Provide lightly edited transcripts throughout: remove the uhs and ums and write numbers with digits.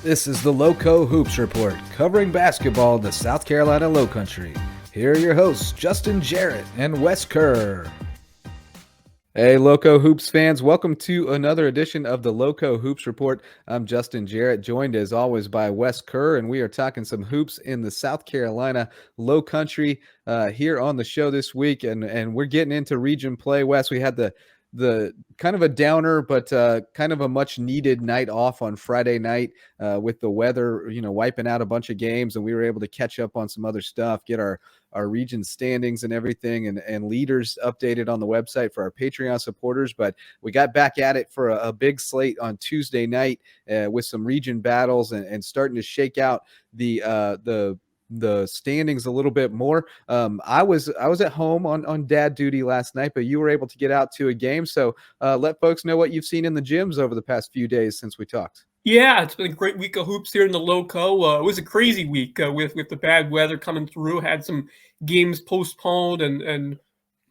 This is the Lowco Hoops Report, covering basketball in the South Carolina Lowcountry. Here are your hosts, Justin Jarrett and Wes Kerr. Hey, Lowco Hoops fans, welcome to another edition of the Lowco Hoops Report. I'm Justin Jarrett, joined as always by Wes Kerr, and we are talking some hoops in the South Carolina Lowcountry here on the show this week, and we're getting into region play. Wes, we had the kind of a downer, but kind of a much needed night off on Friday night with the weather, wiping out a bunch of games, and we were able to catch up on some other stuff, get our region standings and everything, and leaders updated on the website for our Patreon supporters. But we got back at it for a big slate on Tuesday night with some region battles and starting to shake out the standings a little bit more. I was at home on dad duty last night, but you were able to get out to a game. So let folks know what you've seen in the gyms over the past few days since we talked. Yeah, it's been a great week of hoops here in the Lowco. It was a crazy week with the bad weather coming through. Had some games postponed, and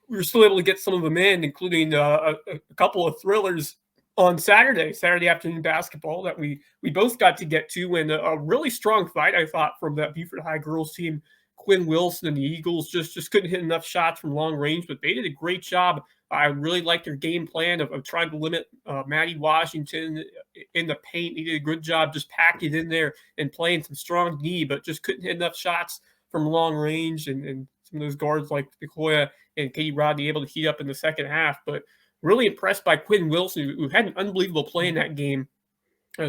we were still able to get some of them in, including a couple of thrillers on Saturday afternoon basketball that we both got to get to, and a really strong fight, I thought, from that Beaufort High girls team. Quinn Wilson and the Eagles just couldn't hit enough shots from long range, but they did a great job. I really liked their game plan of trying to limit Maddie Washington in the paint. He did a good job just packing in there and playing some strong D, but just couldn't hit enough shots from long range. And some of those guards like Nicoya and Katie Rodney able to heat up in the second half. But really impressed by Quinn Wilson, who had an unbelievable play in that game.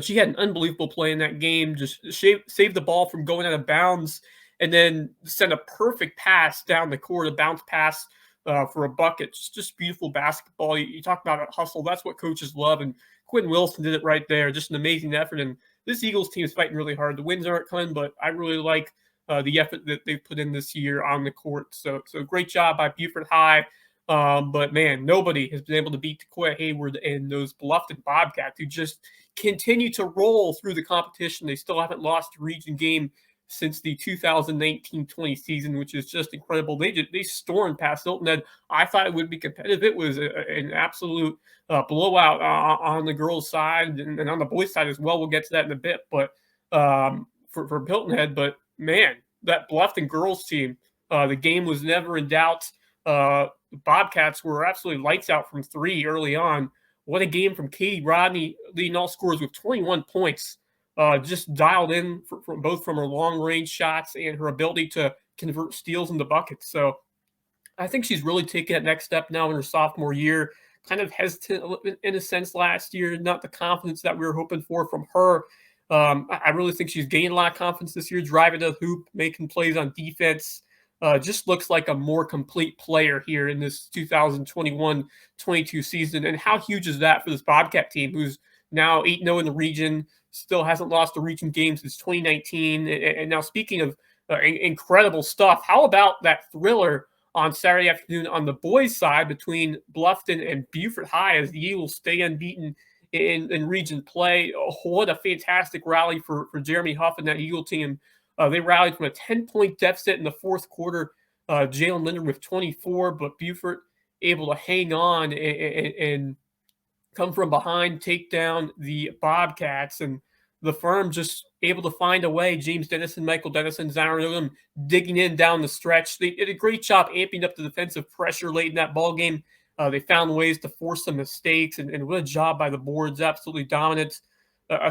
She had an unbelievable play in that game, just saved the ball from going out of bounds, and then sent a perfect pass down the court, a bounce pass for a bucket. Just beautiful basketball. You talk about a hustle. That's what coaches love. And Quinn Wilson did it right there. Just an amazing effort. And this Eagles team is fighting really hard. The wins aren't coming, but I really like the effort that they've put in this year on the court. So great job by Beaufort High. But man, nobody has been able to beat Takoya Hayward and those Bluffton Bobcats, who just continue to roll through the competition. They still haven't lost a region game since the 2019-20 season, which is just incredible. They stormed past Hilton Head. I thought it would be competitive. It was an absolute blowout on the girls' side and on the boys' side as well. We'll get to that in a bit, but for Hilton Head. But man, that Bluffton girls team, the game was never in doubt. The Bobcats were absolutely lights out from three early on. What a game from Katie Rodney, leading all scorers with 21 points. Just dialed in from both from her long-range shots and her ability to convert steals into buckets. So I think she's really taking that next step now in her sophomore year. Kind of hesitant in a sense last year, not the confidence that we were hoping for from her. I really think she's gained a lot of confidence this year, driving to the hoop, making plays on defense. Just looks like a more complete player here in this 2021-22 season. And how huge is that for this Bobcat team, who's now 8-0 in the region, still hasn't lost a region game since 2019. And now, speaking of incredible stuff, how about that thriller on Saturday afternoon on the boys' side between Bluffton and Beaufort High, as the Eagles stay unbeaten in region play? Oh, what a fantastic rally for Jeremy Huff and that Eagle team. They rallied from a 10-point deficit in the fourth quarter. Jalen Linder with 24, but Beaufort able to hang on and come from behind, take down the Bobcats, and the firm just able to find a way. James Dennison, Michael Dennison, Zion Odom digging in down the stretch. They did a great job amping up the defensive pressure late in that ball game. They found ways to force some mistakes, and what a job by the boards. Absolutely dominant.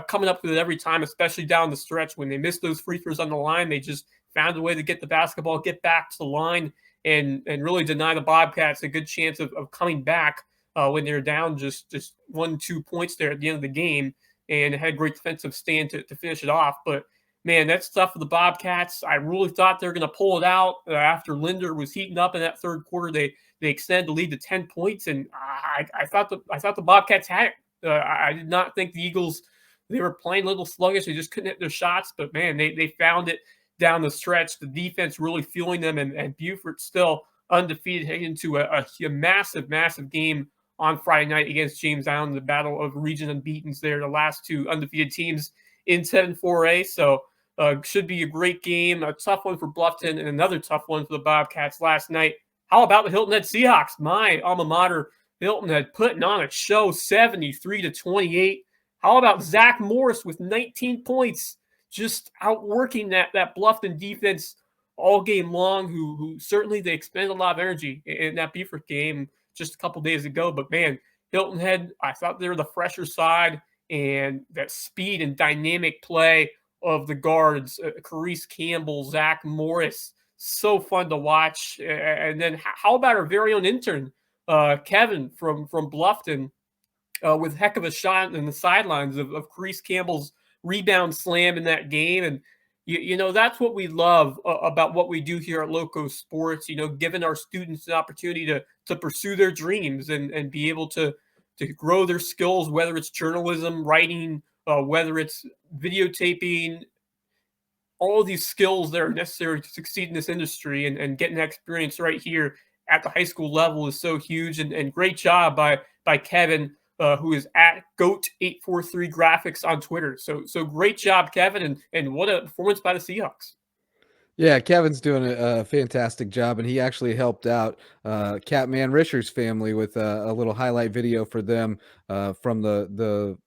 Coming up with it every time, especially down the stretch. When they missed those free throws on the line, they just found a way to get the basketball, get back to the line, and really deny the Bobcats a good chance of coming back when they're down just 1-2 points there at the end of the game, and had a great defensive stand to finish it off. But man, that's tough for the Bobcats. I really thought they were going to pull it out after Linder was heating up in that third quarter. They extended the lead to 10 points, and I thought the Bobcats had it. I did not think the Eagles. They were playing a little sluggish. They just couldn't hit their shots. But, man, they found it down the stretch. The defense really fueling them, and Beaufort still undefeated heading into a massive, massive game on Friday night against James Island, the battle of region unbeatens there, the last two undefeated teams in 7-4A. So should be a great game, a tough one for Bluffton, and another tough one for the Bobcats last night. How about the Hilton Head Seahawks? My alma mater, Hilton Head, putting on a show, 73-28. How about Zach Morris with 19 points, just outworking that Bluffton defense all game long, who certainly they expended a lot of energy in that Beaufort game just a couple days ago. But man, Hilton Head, I thought they were the fresher side, and that speed and dynamic play of the guards, Carice Campbell, Zach Morris, so fun to watch. And then how about our very own intern, Kevin from Bluffton, with heck of a shot in the sidelines of Carice Campbell's rebound slam in that game. And, that's what we love about what we do here at Lowco Sports, giving our students an opportunity to pursue their dreams and be able to grow their skills, whether it's journalism, writing, whether it's videotaping, all of these skills that are necessary to succeed in this industry, and getting that experience right here at the high school level is so huge. And great job by Kevin, who is at GOAT843 Graphics on Twitter. So great job, Kevin, and what a performance by the Seahawks. Yeah, Kevin's doing a fantastic job, and he actually helped out Catman Risher's family with a little highlight video for them from the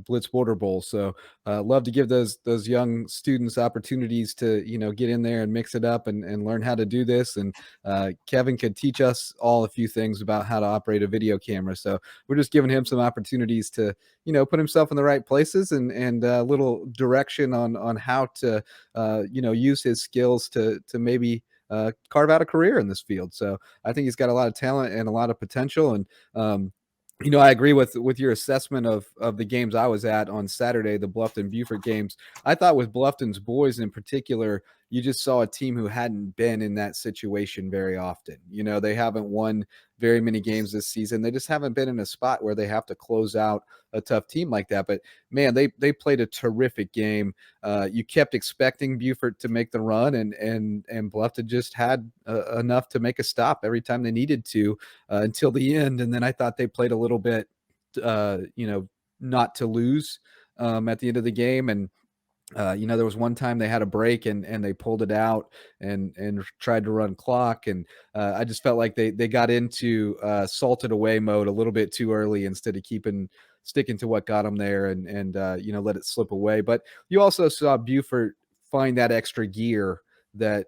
Blitz Border Bowl. So love to give those young students opportunities to get in there and mix it up and learn how to do this. And Kevin could teach us all a few things about how to operate a video camera. So we're just giving him some opportunities to put himself in the right places and a little direction on how to use his skills to maybe carve out a career in this field. So I think he's got a lot of talent and a lot of potential. And I agree with your assessment of the games I was at on Saturday, the Bluffton Beaufort games. I thought with Bluffton's boys in particular, you just saw a team who hadn't been in that situation very often. They haven't won very many games this season. They just haven't been in a spot where they have to close out a tough team like that. But man, they played a terrific game. You kept expecting Beaufort to make the run, and Bluffton just had enough to make a stop every time they needed to until the end. And then I thought they played a little bit, not to lose at the end of the game. And there was one time they had a break and they pulled it out and tried to run clock. And I just felt like they got into salted away mode a little bit too early instead of sticking to what got them there and let it slip away. But you also saw Beaufort find that extra gear that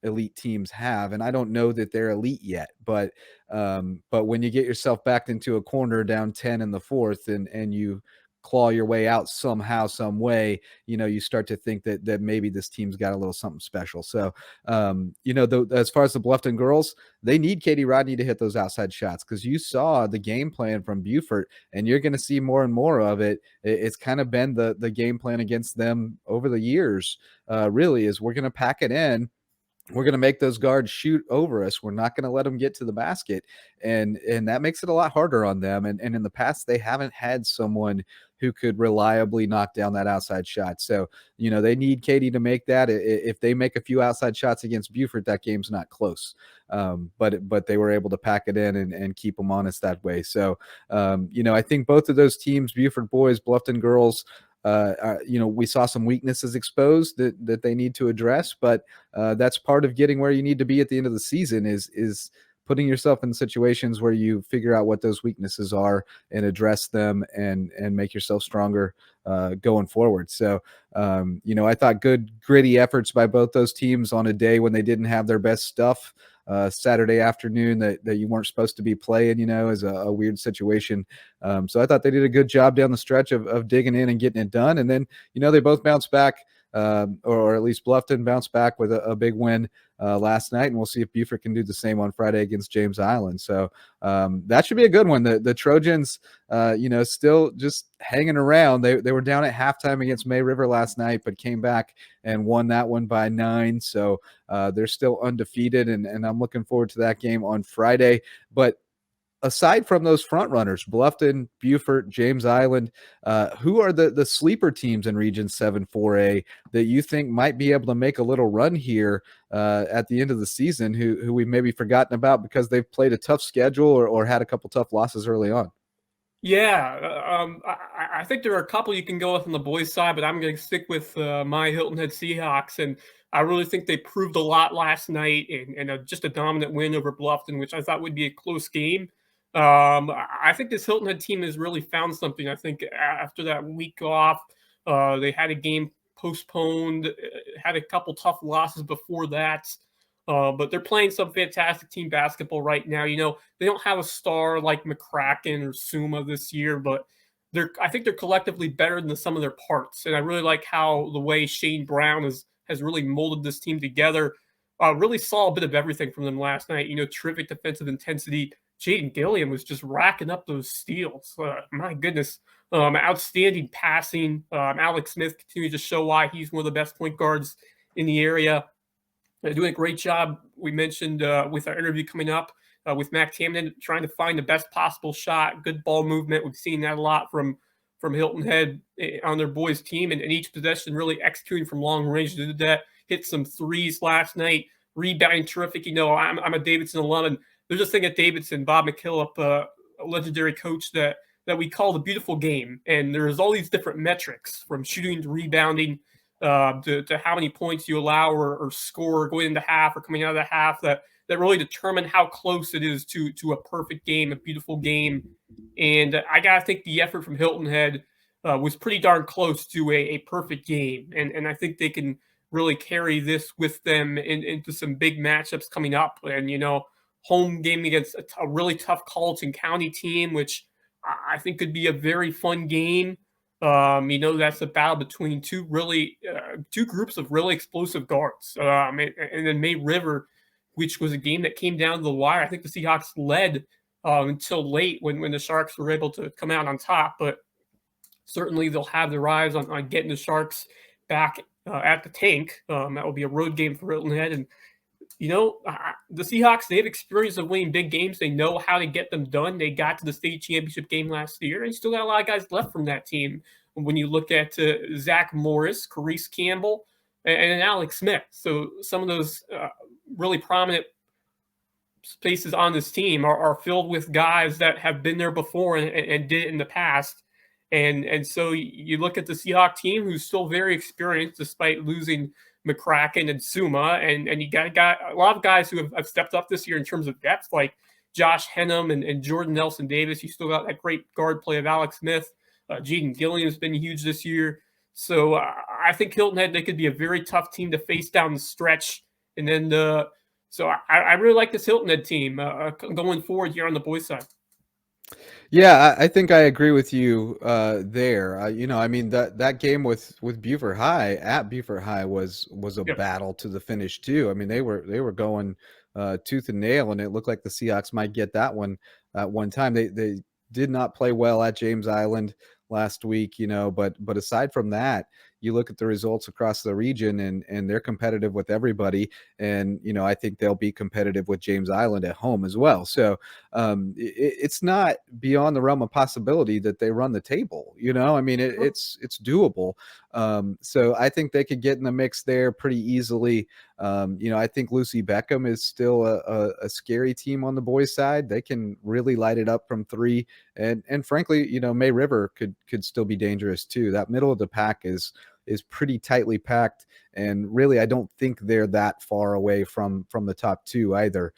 elite teams have. And I don't know that they're elite yet, but when you get yourself backed into a corner down 10 in the fourth and you claw your way out somehow, some way, you start to think that maybe this team's got a little something special. So, as far as the Bluffton girls, they need Katie Rodney to hit those outside shots, because you saw the game plan from Beaufort, and you're going to see more and more of it. It's kind of been the game plan against them over the years, really, is we're going to pack it in. We're going to make those guards shoot over us. We're not going to let them get to the basket. And that makes it a lot harder on them. And in the past, they haven't had someone who could reliably knock down that outside shot. So, they need Katie to make that. If they make a few outside shots against Beaufort, that game's not close. But they were able to pack it in and keep them honest that way. So, I think both of those teams, Beaufort boys, Bluffton girls, we saw some weaknesses exposed that they need to address, but that's part of getting where you need to be at the end of the season is putting yourself in situations where you figure out what those weaknesses are and address them and make yourself stronger going forward. So, I thought good gritty efforts by both those teams on a day when they didn't have their best stuff. Saturday afternoon that you weren't supposed to be playing, is a weird situation. So I thought they did a good job down the stretch of digging in and getting it done. And then, they both bounced back, or at least Bluffton bounced back with a big win last night. And we'll see if Beaufort can do the same on Friday against James Island. So that should be a good one. The Trojans, still just hanging around. They were down at halftime against May River last night, but came back and won that one by 9. So they're still undefeated, and I'm looking forward to that game on Friday. But aside from those front runners, Bluffton, Beaufort, James Island, who are the sleeper teams in Region 7 4A that you think might be able to make a little run here at the end of the season, who we've maybe forgotten about because they've played a tough schedule or had a couple tough losses early on? Yeah, I think there are a couple you can go with on the boys' side, but I'm going to stick with my Hilton Head Seahawks, and I really think they proved a lot last night in just a dominant win over Bluffton, which I thought would be a close game. I think this Hilton Head team has really found something. I think after that week off, they had a game postponed, had a couple tough losses before that. But they're playing some fantastic team basketball right now. They don't have a star like McCracken or Suma this year, but I think they're collectively better than the sum of their parts. And I really like how the way Shane Brown has really molded this team together. Really saw a bit of everything from them last night. Terrific defensive intensity. Jaden Gilliam was just racking up those steals. My goodness. Outstanding passing. Alex Smith continues to show why he's one of the best point guards in the area. Doing a great job, we mentioned with our interview coming up with Mac Tamminen, trying to find the best possible shot, good ball movement. We've seen that a lot from Hilton Head on their boys' team, and each possession really executing from long range. They did that, hit some threes last night, rebounding terrific. I'm a Davidson alum, and there's this thing at Davidson, Bob McKillop, a legendary coach that we call the beautiful game. And there's all these different metrics from shooting to rebounding to how many points you allow or score going into half or coming out of the half that really determine how close it is to a perfect game, a beautiful game. And I got to think the effort from Hilton Head was pretty darn close to a perfect game. And I think they can really carry this with them into some big matchups coming up. And, home game against a really tough Colleton County team, which I think could be a very fun game. That's a battle between two groups of really explosive guards. And then May River, which was a game that came down to the wire. I think the Seahawks led until late when the Sharks were able to come out on top. But certainly they'll have their eyes on getting the Sharks back at the tank. That will be a road game for Hilton Head. And the Seahawks, they have experience of winning big games. They know how to get them done. They got to the state championship game last year, and still got a lot of guys left from that team. When you look at Zach Morris, Carice Campbell, and Alex Smith. So some of those really prominent spaces on this team are filled with guys that have been there before and did it in the past. And so you look at the Seahawk team, who's still very experienced despite losing McCracken and Suma, and you got a lot of guys who have stepped up this year in terms of depth, like Josh Henham and Jordan Nelson Davis. You still got that great guard play of Alex Smith. Jaden Gilliam has been huge this year. So I think Hilton Head, they could be a very tough team to face down the stretch. And then so I really like this Hilton Head team going forward here on the boys' side. Yeah, I think I agree with you there. That game with Beaufort High at Beaufort High was a battle to the finish too. I mean, they were going tooth and nail, and it looked like the Seahawks might get that one at one time. They did not play well at James Island last week, but aside from that, you look at the results across the region and they're competitive with everybody. And, I think they'll be competitive with James Island at home as well. So it's not beyond the realm of possibility that they run the table, it's doable. So I think they could get in the mix there pretty easily. I think Lucy Beckham is still a scary team on the boys' side. They can really light it up from three. And frankly, May River could still be dangerous too. That middle of the pack is pretty tightly packed, and really I don't think they're that far away from the top two either.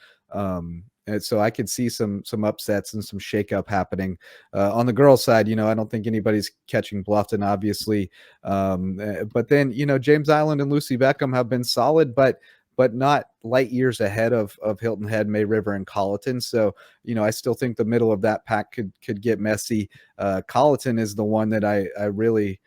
And so I could see some upsets and some shakeup happening on the girls' side. I don't think anybody's catching Bluffton, obviously, but then James Island and Lucy Beckham have been solid, but not light years ahead of Hilton Head, May River, and Colleton. So, I still think the middle of that pack could get messy. Colleton is the one that I really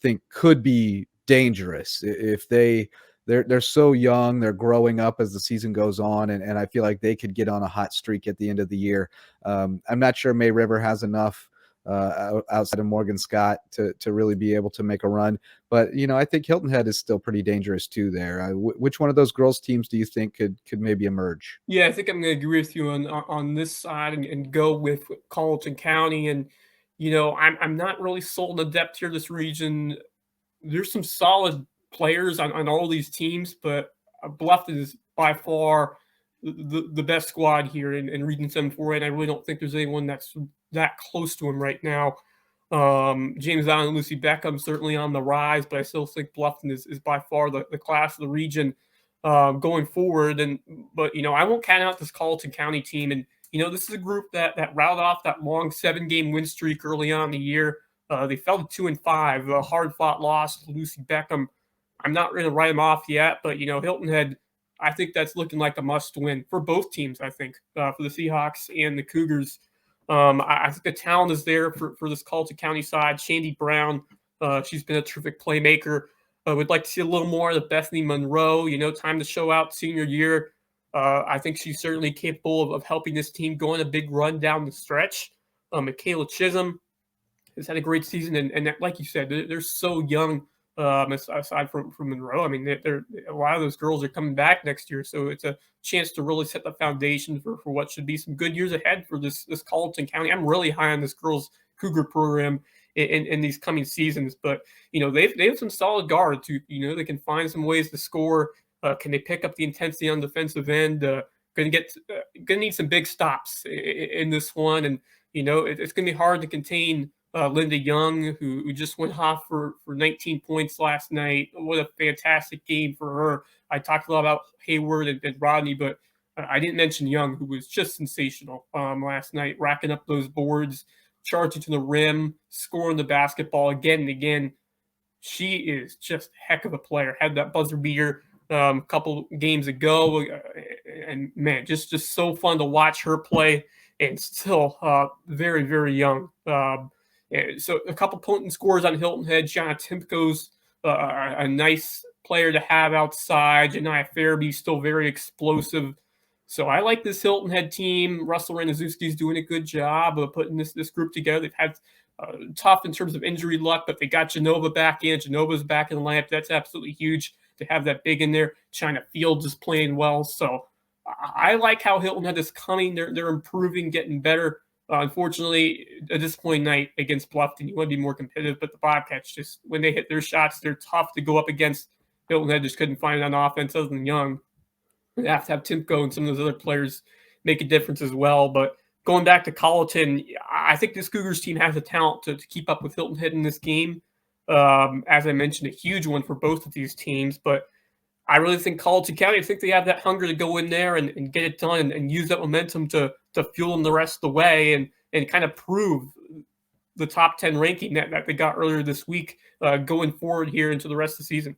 think could be dangerous if they're so young. They're growing up as the season goes on, and I feel like they could get on a hot streak at the end of the year. I'm not sure May River has enough outside of Morgan Scott to really be able to make a run. But, I think Hilton Head is still pretty dangerous too there. Which one of those girls teams do you think could maybe emerge? Yeah, I think I'm going to agree with you on this side and go with Colleton County. And, I'm not really sold on the depth here in this region. There's some solid players on all these teams, but Bluffton is by far the best squad here in Region 7-4, and I really don't think there's anyone that's that close to him right now. James Allen and Lucy Beckham certainly on the rise, but I still think Bluffton is by far the class of the region going forward. But I won't count out this Colleton County team. And this is a group that routed off that long 7-game win streak early on in the year. They fell to 2-5, a hard-fought loss to Lucy Beckham. I'm not going to write them off yet, but, Hilton Head, I think that's looking like a must-win for both teams, I think, for the Seahawks and the Cougars. I think the talent is there for this Colleton County side. Shandy Brown, she's been a terrific playmaker. Would like to see a little more of the Bethany Monroe, time to show out senior year. I think she's certainly capable of helping this team go on a big run down the stretch. Michaela Chisholm has had a great season, and like you said, they're so young. Aside from Monroe, I mean, they're a lot of those girls are coming back next year, so it's a chance to really set the foundation for what should be some good years ahead for this Colleton County. I'm really high on this girls Cougar program in these coming seasons, but they have some solid guards who they can find some ways to score. Can they pick up the intensity on defensive end? Going to need some big stops in this one, and it's going to be hard to contain Linda Young, who just went off for 19 points last night. What a fantastic game for her. I talked a lot about Hayward and Rodney, but I didn't mention Young, who was just sensational last night, racking up those boards, charging to the rim, scoring the basketball again and again. She is just a heck of a player. Had that buzzer beater a couple games ago, and man, just so fun to watch her play, and still very, very young. So a couple potent scores on Hilton Head. Jana Timko's a nice player to have outside. Janiyah Farabee still very explosive. So I like this Hilton Head team. Russell Ranazuski's doing a good job of putting this group together. They've had tough in terms of injury luck, but they got Genova back in. Genova's back in the lineup. That's absolutely huge to have that big in there. China Fields is playing well. So I like how Hilton Head is coming. They're improving, getting better. Unfortunately, a disappointing night against Bluffton. You want to be more competitive, but the Bobcats, just when they hit their shots, they're tough to go up against. Hilton Head just couldn't find it on offense other than Young. They have to have Timko and some of those other players make a difference as well. But going back to Colleton, I think this Cougars team has the talent to keep up with Hilton Head in this game. As I mentioned, a huge one for both of these teams. But I really think Colleton County, I think they have that hunger to go in there and get it done and use that momentum to fuel them the rest of the way and kind of prove the top 10 ranking that they got earlier this week going forward here into the rest of the season.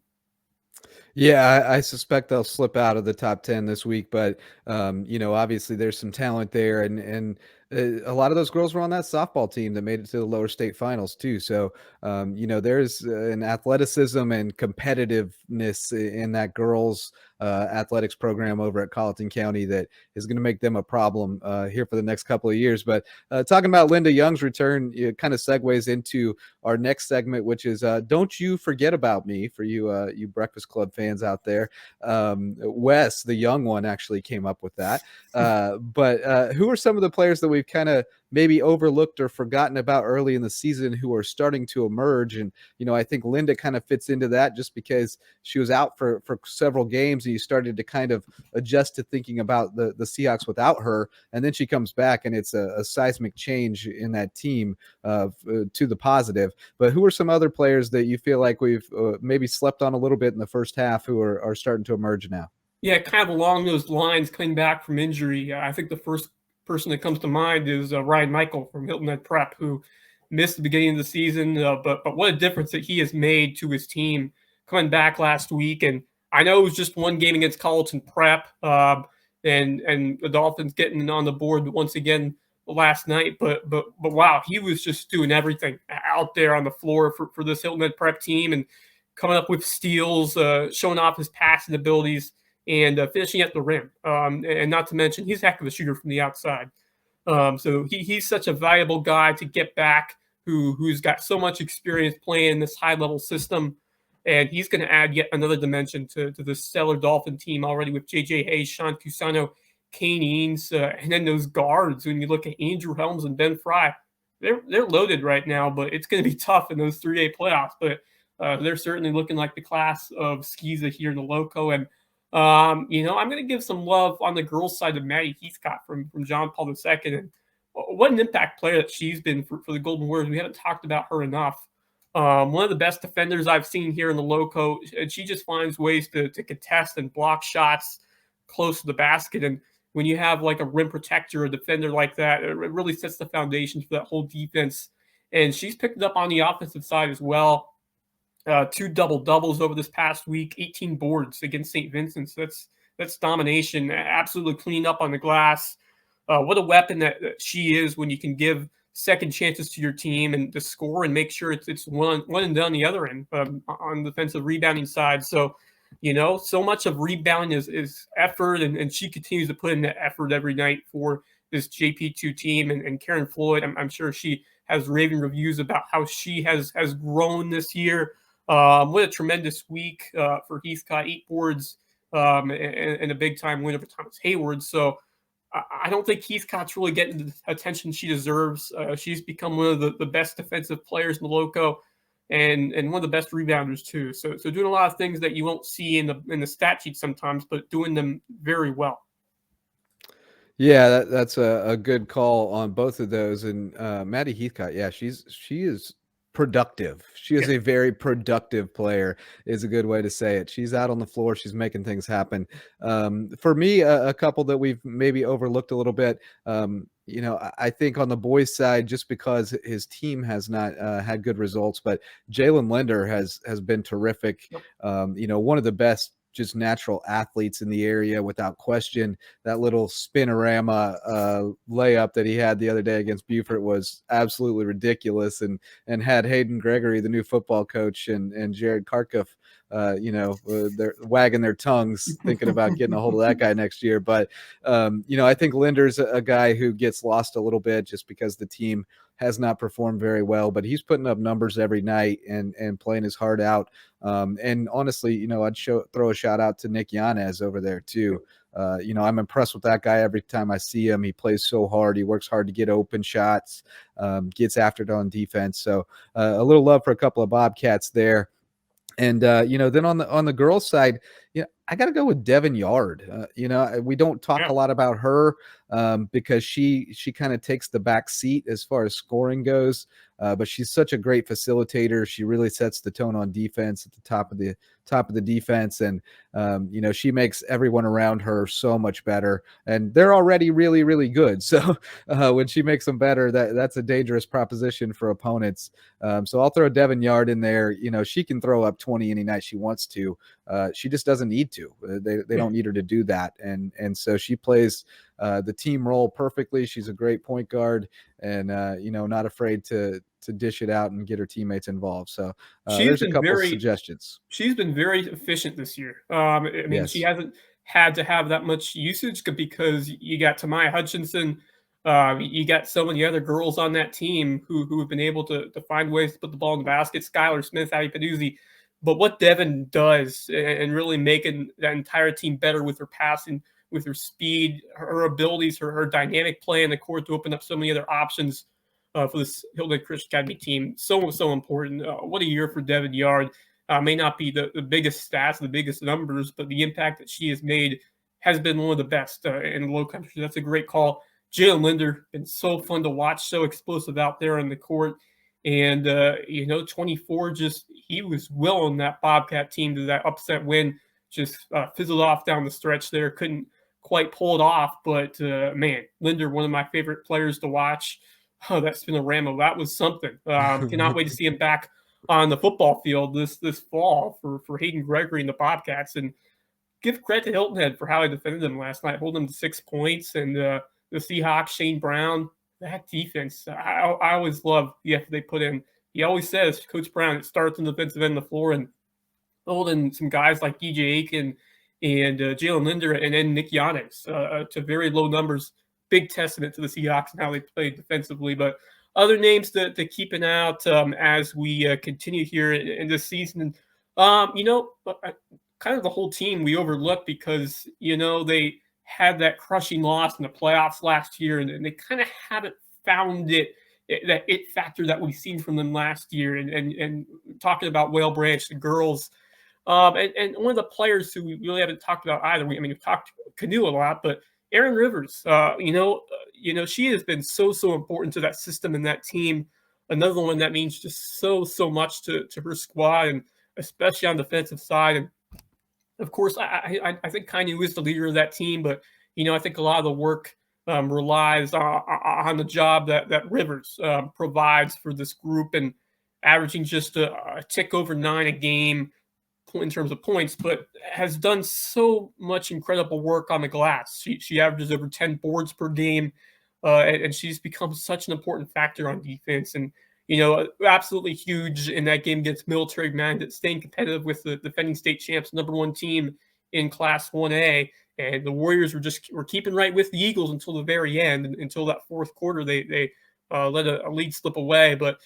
Yeah, I suspect they'll slip out of the top 10 this week, but obviously there's some talent there, and a lot of those girls were on that softball team that made it to the lower state finals too. So, there's an athleticism and competitiveness in that girls athletics program over at Colleton County that is going to make them a problem here for the next couple of years. But talking about Linda Young's return, it kind of segues into our next segment, which is Don't You Forget About Me, for you Breakfast Club fans out there. Wes, the young one, actually came up with that. But who are some of the players that we've kind of maybe overlooked or forgotten about early in the season who are starting to emerge? And, I think Linda kind of fits into that just because she was out for several games and you started to kind of adjust to thinking about the Seahawks without her. And then she comes back and it's a seismic change in that team to the positive. But who are some other players that you feel like we've maybe slept on a little bit in the first half who are starting to emerge now? Yeah, kind of along those lines, coming back from injury, I think the first person that comes to mind is Ryan Michael from Hilton Head Prep, who missed the beginning of the season, but what a difference that he has made to his team coming back last week. And I know it was just one game against Colleton Prep, and the Dolphins getting on the board once again last night, but wow, he was just doing everything out there on the floor for this Hilton Head Prep team and coming up with steals, showing off his passing abilities, and finishing at the rim. And not to mention, he's a heck of a shooter from the outside. So he's such a valuable guy to get back who's got so much experience playing in this high-level system. And he's going to add yet another dimension to the stellar Dolphin team already with J.J. Hayes, Sean Cusano, Kane Eanes, and then those guards. When you look at Andrew Helms and Ben Fry, they're loaded right now, but it's going to be tough in those 3A playoffs. But they're certainly looking like the class of Skeeza here in the Lowco. And I'm going to give some love on the girls' side of Maddie Heathcott from John Paul II. And what an impact player that she's been for the Golden Warriors. We haven't talked about her enough. One of the best defenders I've seen here in the Lowco, and she just finds ways to contest and block shots close to the basket. And when you have like a rim protector, a defender like that, it really sets the foundation for that whole defense. And she's picked it up on the offensive side as well. 2 double-doubles over this past week, 18 boards against St. Vincent's. That's domination, absolutely cleaned up on the glass. What a weapon that she is when you can give second chances to your team and to score and make sure it's one and done the other end on the defensive rebounding side. So, so much of rebounding is effort, and she continues to put in that effort every night for this JP2 team. And Karen Floyd, I'm sure she has raving reviews about how she has grown this year. What a tremendous week for Heathcott, 8 boards and a big-time win over Thomas Hayward. So I don't think Heathcott's really getting the attention she deserves. She's become one of the best defensive players in the Lowco and one of the best rebounders too. So doing a lot of things that you won't see in the stat sheet sometimes, but doing them very well. Yeah, that's a good call on both of those. And Maddie Heathcott, yeah, she is productive. She is a very productive player, is a good way to say it. She's out on the floor. She's making things happen. For me, a couple that we've maybe overlooked a little bit. I think on the boys' side, just because his team has not had good results, but Jalen Linder has been terrific. One of the best just natural athletes in the area without question. That little spinorama layup that he had the other day against Beaufort was absolutely ridiculous, and had Hayden Gregory, the new football coach, and Jared Karkoff, they're wagging their tongues thinking about getting a hold of that guy next year. But I think Linder's a guy who gets lost a little bit just because the team has not performed very well, but he's putting up numbers every night and playing his heart out. And honestly, I'd throw a shout out to Nick Yanez over there too. I'm impressed with that guy every time I see him. He plays so hard. He works hard to get open shots, gets after it on defense. So a little love for a couple of Bobcats there. And then on the girls' side, I got to go with Devin Yard. We don't talk a lot about her because she kind of takes the back seat as far as scoring goes. But she's such a great facilitator. She really sets the tone on defense at the top of the defense, and she makes everyone around her so much better. And they're already really, really good. So when she makes them better, that's a dangerous proposition for opponents. So I'll throw Devin Yard in there. She can throw up 20 any night she wants to. She just doesn't need to. They don't need her to do that, and so she plays the team role perfectly. She's a great point guard, and not afraid to dish it out and get her teammates involved. So there's a couple of suggestions. She's been very efficient this year. Yes. She hasn't had to have that much usage because you got Tamaya Hutchinson, you got so many other girls on that team who have been able to find ways to put the ball in the basket. Skylar Smith, Abby Peduzzi. But what Devin does and really making that entire team better with her passing, with her speed, her abilities, her dynamic play in the court to open up so many other options for this Hilda Christian Academy team. So important. What a year for Devin Yard. May not be the biggest stats, the biggest numbers, but the impact that she has made has been one of the best in the Low Country. That's a great call. Jalen Linder, been so fun to watch, so explosive out there on the court. And, 24, he was willing that Bobcat team to that upset win, just fizzled off down the stretch there. Couldn't quite pull it off, but, Linder, one of my favorite players to watch. Oh, that spinorama, that was something. Cannot wait to see him back on the football field this fall for Hayden Gregory and the Bobcats. And give credit to Hilton Head for how he defended them last night, holding them to 6 points. And the Seahawks, Shane Brown, that defense, I always love the effort they put in. He always says, Coach Brown, it starts on the defensive end of the floor, and holding some guys like DJ Aiken and Jalen Linder and then Nick Yanez to very low numbers. Big testament to the Seahawks and how they played defensively. But other names to keep an eye out as we continue here in this season. Kind of the whole team we overlooked because, they had that crushing loss in the playoffs last year, and they kind of haven't found that it factor that we've seen from them last year. And talking about Whale Branch, the girls, and one of the players who we really haven't talked about either. We've talked Canoe a lot, but Erin Rivers, she has been so important to that system and that team. Another one that means just so much to her squad, and especially on the defensive side. And of course, I think Kainu is the leader of that team, but I think a lot of the work relies on the job that Rivers provides for this group, and averaging just a tick over 9 a game in terms of points, but has done so much incredible work on the glass. She averages over 10 boards per game, and she's become such an important factor on defense. And absolutely huge in that game against Military Magnet, staying competitive with the defending state champs, #1 team in Class 1A. And the Warriors were keeping right with the Eagles until the very end, until that fourth quarter. They let a lead slip away. But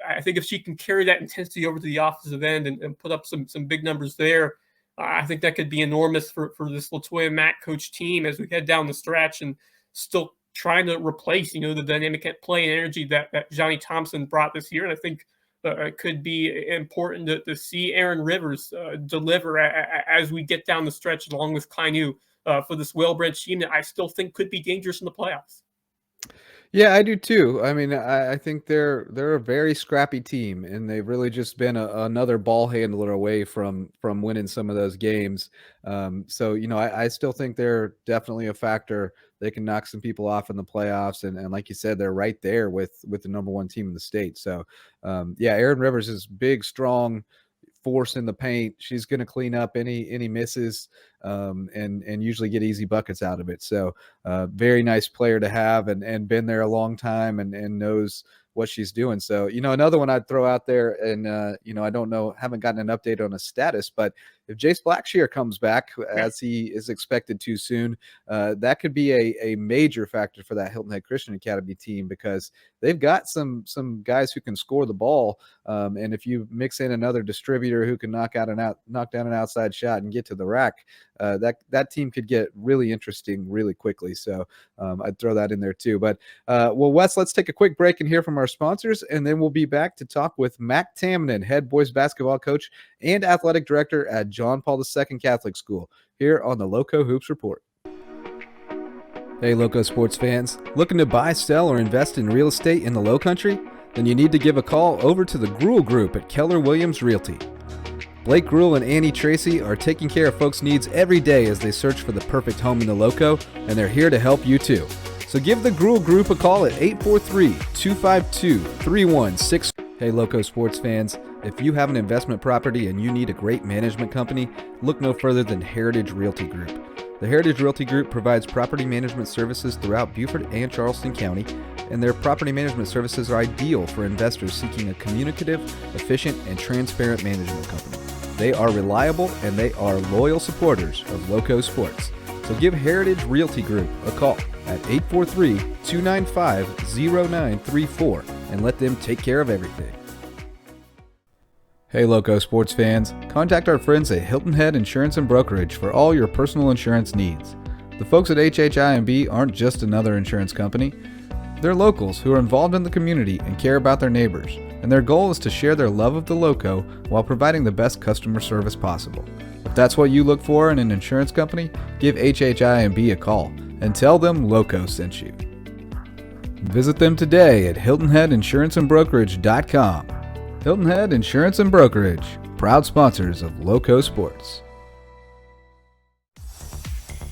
I think if she can carry that intensity over to the offensive end and put up some big numbers there, I think that could be enormous for this Latoya Mack coach team as we head down the stretch, and still trying to replace, the dynamic play and energy that Johnny Thompson brought this year. And I think it could be important to see Aaron Rivers deliver as we get down the stretch, along with Kainu, for this well-bred team that I still think could be dangerous in the playoffs. Yeah, I do too. I mean, I think they're a very scrappy team, and they've really just been another ball handler away from winning some of those games. So I still think they're definitely a factor. They can knock some people off in the playoffs, and like you said, they're right there with the #1 team in the state. So yeah, Erin Rivers is big, strong force in the paint. She's going to clean up any misses, and usually get easy buckets out of it. So very nice player to have, and been there a long time, and knows what she's doing. So another one I'd throw out there, and I don't know, haven't gotten an update on his status, but if Jace Blackshear comes back, as he is expected to soon, that could be a major factor for that Hilton Head Christian Academy team, because they've got some guys who can score the ball, and if you mix in another distributor who can knock down an outside shot and get to the rack, that team could get really interesting really quickly. So I'd throw that in there too. But well, Wes, let's take a quick break and hear from our sponsors, and then we'll be back to talk with Mac Tamminen, head boys basketball coach and athletic director at John Paul II Catholic School, here on the Lowco Hoops Report. Hey, Lowco sports fans, looking to buy, sell, or invest in real estate in the Low Country? Then you need to give a call over to the Gruel Group at Keller Williams Realty. Blake Gruel and Annie Tracy are taking care of folks' needs every day as they search for the perfect home in the Lowco, and they're here to help you too. So give the Gruel Group a call at 843-252-3164. Hey, Lowco sports fans, if you have an investment property and you need a great management company, look no further than Heritage Realty Group. The Heritage Realty Group provides property management services throughout Beaufort and Charleston County, and their property management services are ideal for investors seeking a communicative, efficient, and transparent management company. They are reliable, and they are loyal supporters of Lowco Sports. So give Heritage Realty Group a call at 843-295-0934 and let them take care of everything. Hey, Lowco sports fans, contact our friends at Hilton Head Insurance and Brokerage for all your personal insurance needs. The folks at HHIMB aren't just another insurance company. They're locals who are involved in the community and care about their neighbors, and their goal is to share their love of the Lowco while providing the best customer service possible. If that's what you look for in an insurance company, give HHIMB a call and tell them Lowco sent you. Visit them today at HiltonHeadInsuranceandBrokerage.com. Hilton Head Insurance and Brokerage, proud sponsors of Lowco Sports.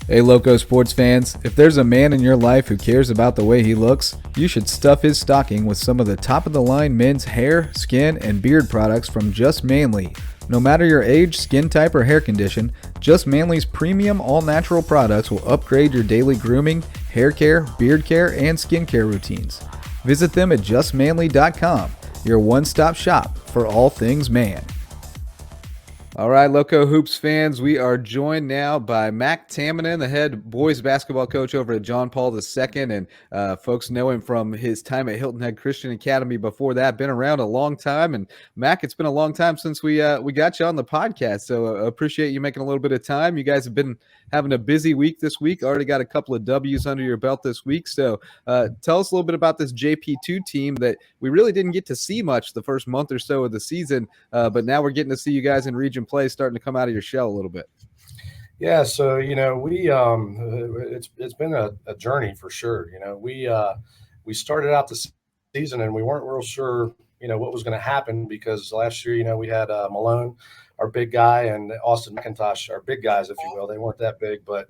Hey, Lowco sports fans, if there's a man in your life who cares about the way he looks, you should stuff his stocking with some of the top-of-the-line men's hair, skin, and beard products from Just Manly. No matter your age, skin type, or hair condition, Just Manly's premium all-natural products will upgrade your daily grooming, hair care, beard care, and skincare routines. Visit them at justmanly.com, your one-stop shop for all things man. All right, Lowco Hoops fans, we are joined now by Mac Tamminen, the head boys basketball coach over at John Paul II, and folks know him from his time at Hilton Head Christian Academy before that. Been around a long time, and Mac, it's been a long time since we got you on the podcast, so appreciate you making a little bit of time. You guys have been having a busy week this week, already got a couple of W's under your belt this week, so tell us a little bit about this Jp2 team that we really didn't get to see much the first month or so of the season, but now we're getting to see you guys in region play starting to come out of your shell a little bit. Yeah, so we it's been a journey for sure. We started out the season and we weren't real sure what was going to happen, because last year we had Malone, our big guy, and Austin McIntosh, our big guys, if you will. They weren't that big, but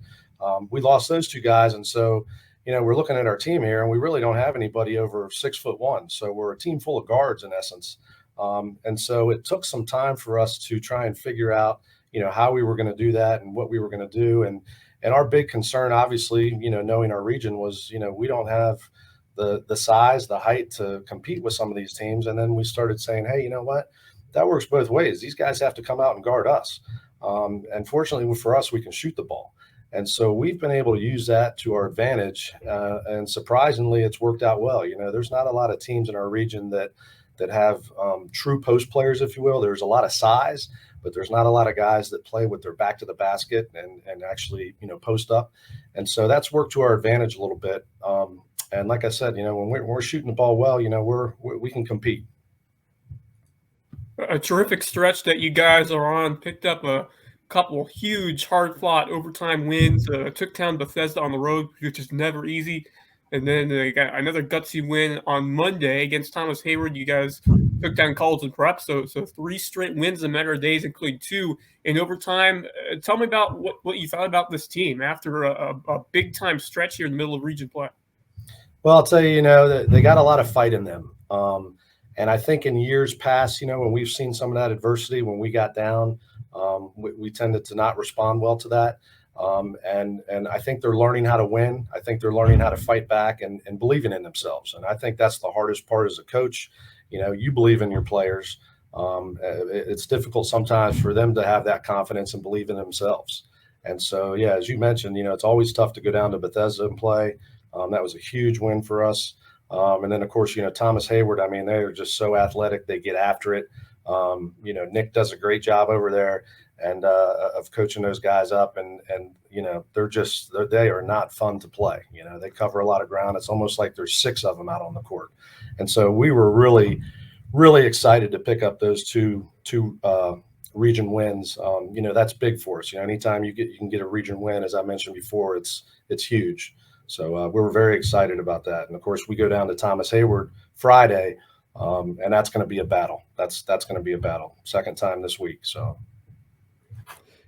We lost those two guys. And so, we're looking at our team here, and we really don't have anybody over 6'1". So we're a team full of guards in essence. And so it took some time for us to try and figure out, how we were going to do that and what we were going to do. And our big concern, obviously, knowing our region was, we don't have the size, the height to compete with some of these teams. And then we started saying, hey, you know what? That works both ways. These guys have to come out and guard us. And fortunately for us, we can shoot the ball. And so we've been able to use that to our advantage. And surprisingly, it's worked out well. There's not a lot of teams in our region that have true post players, if you will. There's a lot of size, but there's not a lot of guys that play with their back to the basket and actually, post up. And so that's worked to our advantage a little bit. And like I said, when we're shooting the ball well, we can compete. A terrific stretch that you guys are on. Picked up a couple huge, hard-fought overtime wins. Took down Bethesda on the road, which is never easy. And then they got another gutsy win on Monday against Thomas Hayward. You guys took down Colleton Prep. So 3 straight wins in a matter of days, including 2 in overtime. Tell me about what you thought about this team after a big-time stretch here in the middle of region play. Well, I'll tell you, they got a lot of fight in them. And I think in years past, when we've seen some of that adversity, when we got down, we tended to not respond well to that. And I think they're learning how to win. I think they're learning how to fight back and believing in themselves. And I think that's the hardest part as a coach. You believe in your players. It's difficult sometimes for them to have that confidence and believe in themselves. And so, yeah, as you mentioned, it's always tough to go down to Bethesda and play. That was a huge win for us. And then, of course, Thomas Hayward, I mean, they're just so athletic. They get after it. Nick does a great job over there and of coaching those guys up. And they are not fun to play. They cover a lot of ground. It's almost like there's 6 of them out on the court. And so we were really, really excited to pick up those two region wins. That's big for us. Anytime you can get a region win, as I mentioned before, it's huge. So we were very excited about that. And of course, we go down to Thomas Hayward Friday, and that's going to be a battle. That's going to be a battle. Second time this week. So.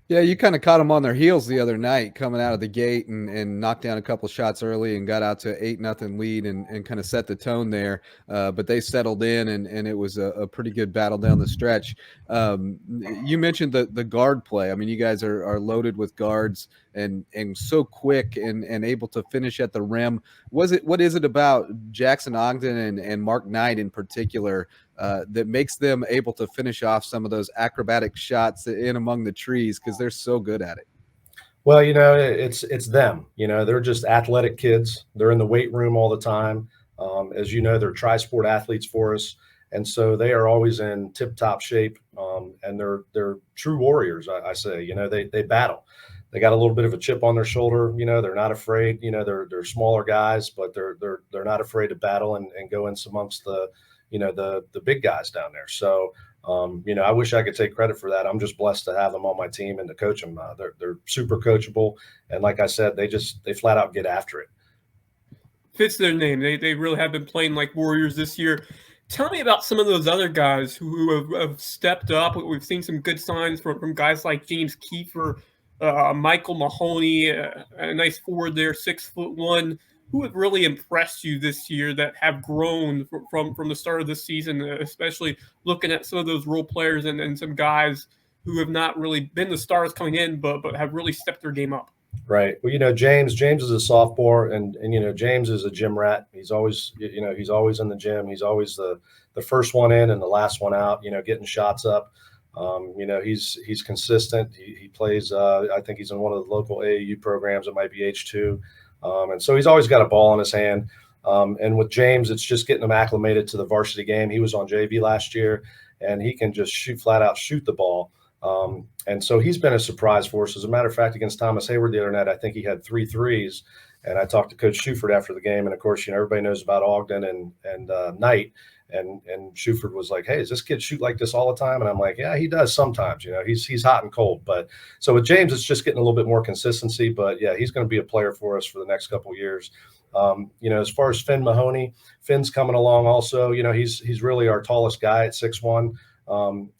Yeah, you kind of caught them on their heels the other night, coming out of the gate and knocked down a couple shots early and got out to 8-0 lead and kind of set the tone there. But they settled in, and it was a pretty good battle down the stretch. You mentioned the guard play. I mean, you guys are loaded with guards and so quick and able to finish at the rim. What is it about Jackson Ogden and Mark Knight in particular that makes them able to finish off some of those acrobatic shots in among the trees, because they're so good at it? Well, it's them. They're just athletic kids. They're in the weight room all the time. As you know, they're tri-sport athletes for us, and so they are always in tip-top shape. And they're true warriors. I say, they battle. They got a little bit of a chip on their shoulder. They're not afraid. They're smaller guys, but they're not afraid to battle and go in amongst the big guys down there. So, I wish I could take credit for that. I'm just blessed to have them on my team and to coach them. They're super coachable. And like I said, they flat out get after it. Fits their name. They really have been playing like warriors this year. Tell me about some of those other guys who have stepped up. We've seen some good signs from guys like James Kiefer, Michael Mahoney, a nice forward there, 6'1". Who have really impressed you this year that have grown from the start of this season, especially looking at some of those role players and some guys who have not really been the stars coming in, but have really stepped their game up? Right. Well, James is a sophomore, and James is a gym rat. He's always, he's always in the gym. He's always the first one in and the last one out, getting shots up. He's consistent. He plays, I think he's in one of the local AAU programs. It might be H2. And so he's always got a ball in his hand. And with James, it's just getting him acclimated to the varsity game. He was on JV last year, and he can just flat out shoot the ball. And so he's been a surprise for us. As a matter of fact, against Thomas Hayward the other night, I think he had 3 threes. And I talked to Coach Shuford after the game. And of course, everybody knows about Ogden and Knight. And Shuford was like, "Hey, does this kid shoot like this all the time?" And I'm like, "Yeah, he does sometimes. He's hot and cold." But so with James, it's just getting a little bit more consistency. But yeah, he's going to be a player for us for the next couple of years. As far as Finn Mahoney, Finn's coming along also. He's really our tallest guy at 6'1",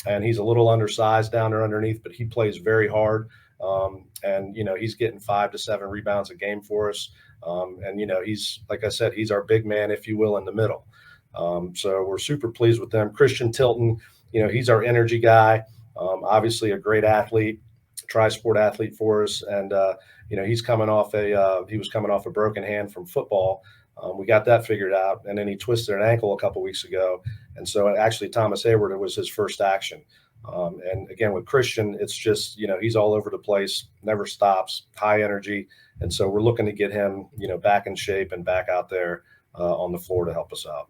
and he's a little undersized down there underneath, but he plays very hard. And, he's getting 5 to 7 rebounds a game for us. And, he's, like I said, he's our big man, if you will, in the middle. So we're super pleased with them. Christian Tilton, he's our energy guy. Obviously a great athlete, tri-sport athlete for us. And, he's coming off he was coming off a broken hand from football. We got that figured out. And then he twisted an ankle a couple weeks ago. And so actually Thomas Hayward, it was his first action. And again, with Christian, it's just, he's all over the place, never stops, high energy. And so we're looking to get him, back in shape and back out there on the floor to help us out.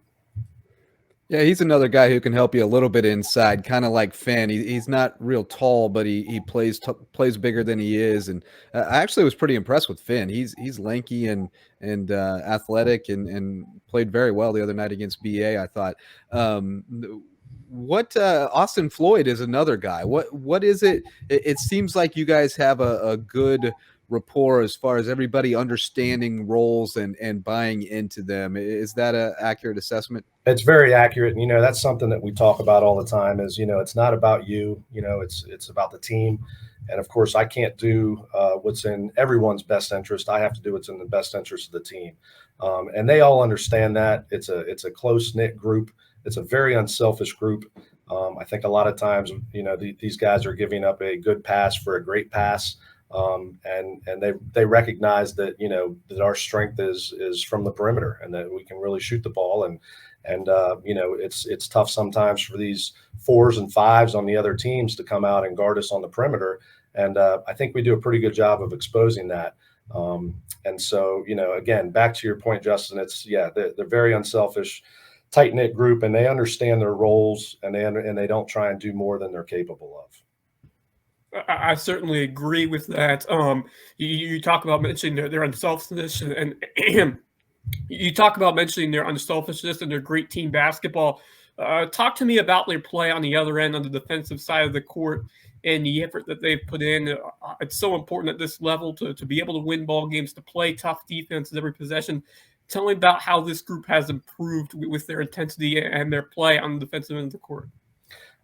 Yeah, he's another guy who can help you a little bit inside, kind of like Finn. He's not real tall, but he plays bigger than he is. And I actually was pretty impressed with Finn. He's lanky and athletic and played very well the other night against BA, I thought. Austin Floyd is another guy. What is it? It seems like you guys have a good rapport as far as everybody understanding roles and buying into them. Is that an accurate assessment? It's very accurate. And, that's something that we talk about all the time is, it's not about you, it's about the team. And of course I can't do what's in everyone's best interest. I have to do what's in the best interest of the team. And they all understand that it's a close knit group. It's a very unselfish group. I think a lot of times, these guys are giving up a good pass for a great pass. And they recognize that, that our strength is from the perimeter and that we can really shoot the ball. And it's tough sometimes for these 4s and 5s on the other teams to come out and guard us on the perimeter. And I think we do a pretty good job of exposing that. And so, again, back to your point, Justin, they're very unselfish, tight knit group, and they understand their roles and they don't try and do more than they're capable of. I certainly agree with that. You talk about mentioning their unselfishness and you talk about mentioning their unselfishness and their great team basketball. Talk to me about their play on the other end, on the defensive side of the court, and the effort that they've put in. It's so important at this level to be able to win ball games, to play tough defenses every possession. Tell me about how this group has improved with their intensity and their play on the defensive end of the court.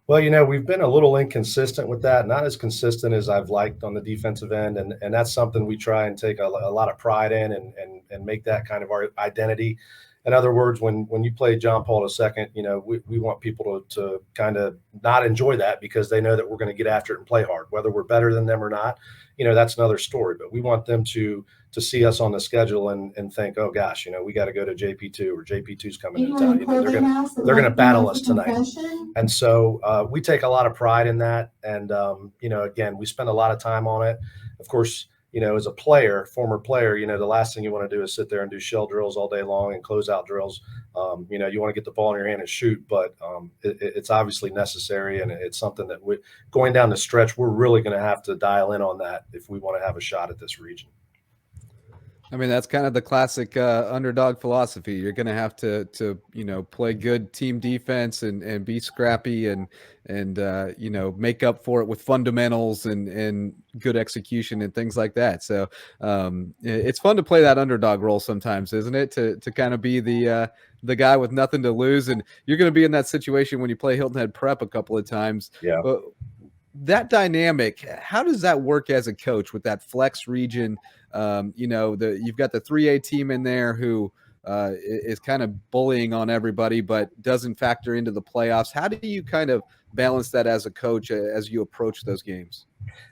Well, we've been a little inconsistent with that, not as consistent as I've liked on the defensive end. And that's something we try and take a lot of pride in and make that kind of our identity. In other words, when you play John Paul II, we want people to kind of not enjoy that because they know that we're going to get after it and play hard, whether we're better than them or not. That's another story. But we want them to see us on the schedule and think, oh gosh, we got to go to JP2 or JP2's coming into town. They're going to battle us tonight. And so we take a lot of pride in that. And again, we spend a lot of time on it. Of course, as a player, former player, the last thing you want to do is sit there and do shell drills all day long and closeout drills. You want to get the ball in your hand and shoot, but it's obviously necessary. And it's something that going down the stretch, we're really going to have to dial in on that if we want to have a shot at this region. I mean, that's kind of the classic underdog philosophy. You're going to have to play good team defense and be scrappy and make up for it with fundamentals and good execution and things like that. So it's fun to play that underdog role sometimes, isn't it? To kind of be the guy with nothing to lose. And you're going to be in that situation when you play Hilton Head Prep a couple of times. Yeah. But that dynamic, how does that work as a coach with that flex region? You've got the 3A team in there who is kind of bullying on everybody, but doesn't factor into the playoffs. How do you kind of balance that as a coach as you approach those games?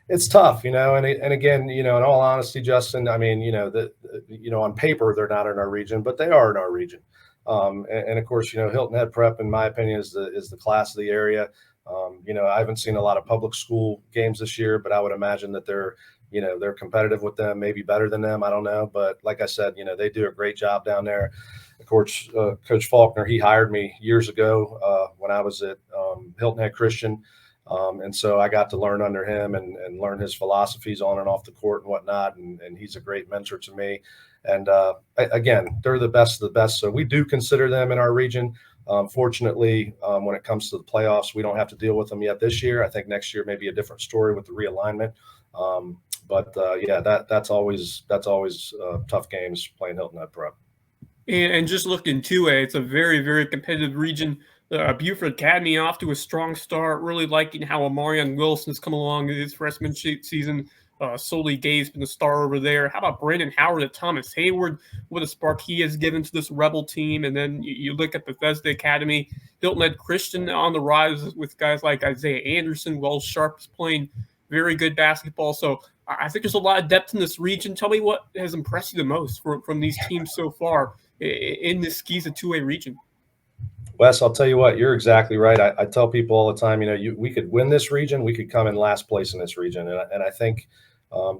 It's tough, and again, in all honesty, Justin, I mean, on paper, they're not in our region, but they are in our region. And of course, Hilton Head Prep, in my opinion, is the class of the area. I haven't seen a lot of public school games this year, but I would imagine that they're competitive with them, maybe better than them. I don't know. But like I said, they do a great job down there. Of course, Coach Faulkner, he hired me years ago when I was at Hilton Head Christian. And so I got to learn under him and learn his philosophies on and off the court and whatnot. And he's a great mentor to me. And again, they're the best of the best. So we do consider them in our region. Fortunately, when it comes to the playoffs, we don't have to deal with them yet this year. I think next year may be a different story with the realignment. But that's always tough games playing Hilton Head Prep. And just looking 2A, it's a very, very competitive region. Buford Academy off to a strong start. Really liking how Amarion Wilson has come along in his freshman season. Soli Gay's been the star over there. How about Brandon Howard at Thomas Hayward? What a spark he has given to this Rebel team. And then you look at Bethesda Academy, Hilton Ed Christian on the rise with guys like Isaiah Anderson. Wells Sharp is playing very good basketball. So I think there's a lot of depth in this region. Tell me what has impressed you the most from these teams so far in this Giza 2A region. Wes, I'll tell you what, you're exactly right. I tell people all the time, we could win this region. We could come in last place in this region. And I think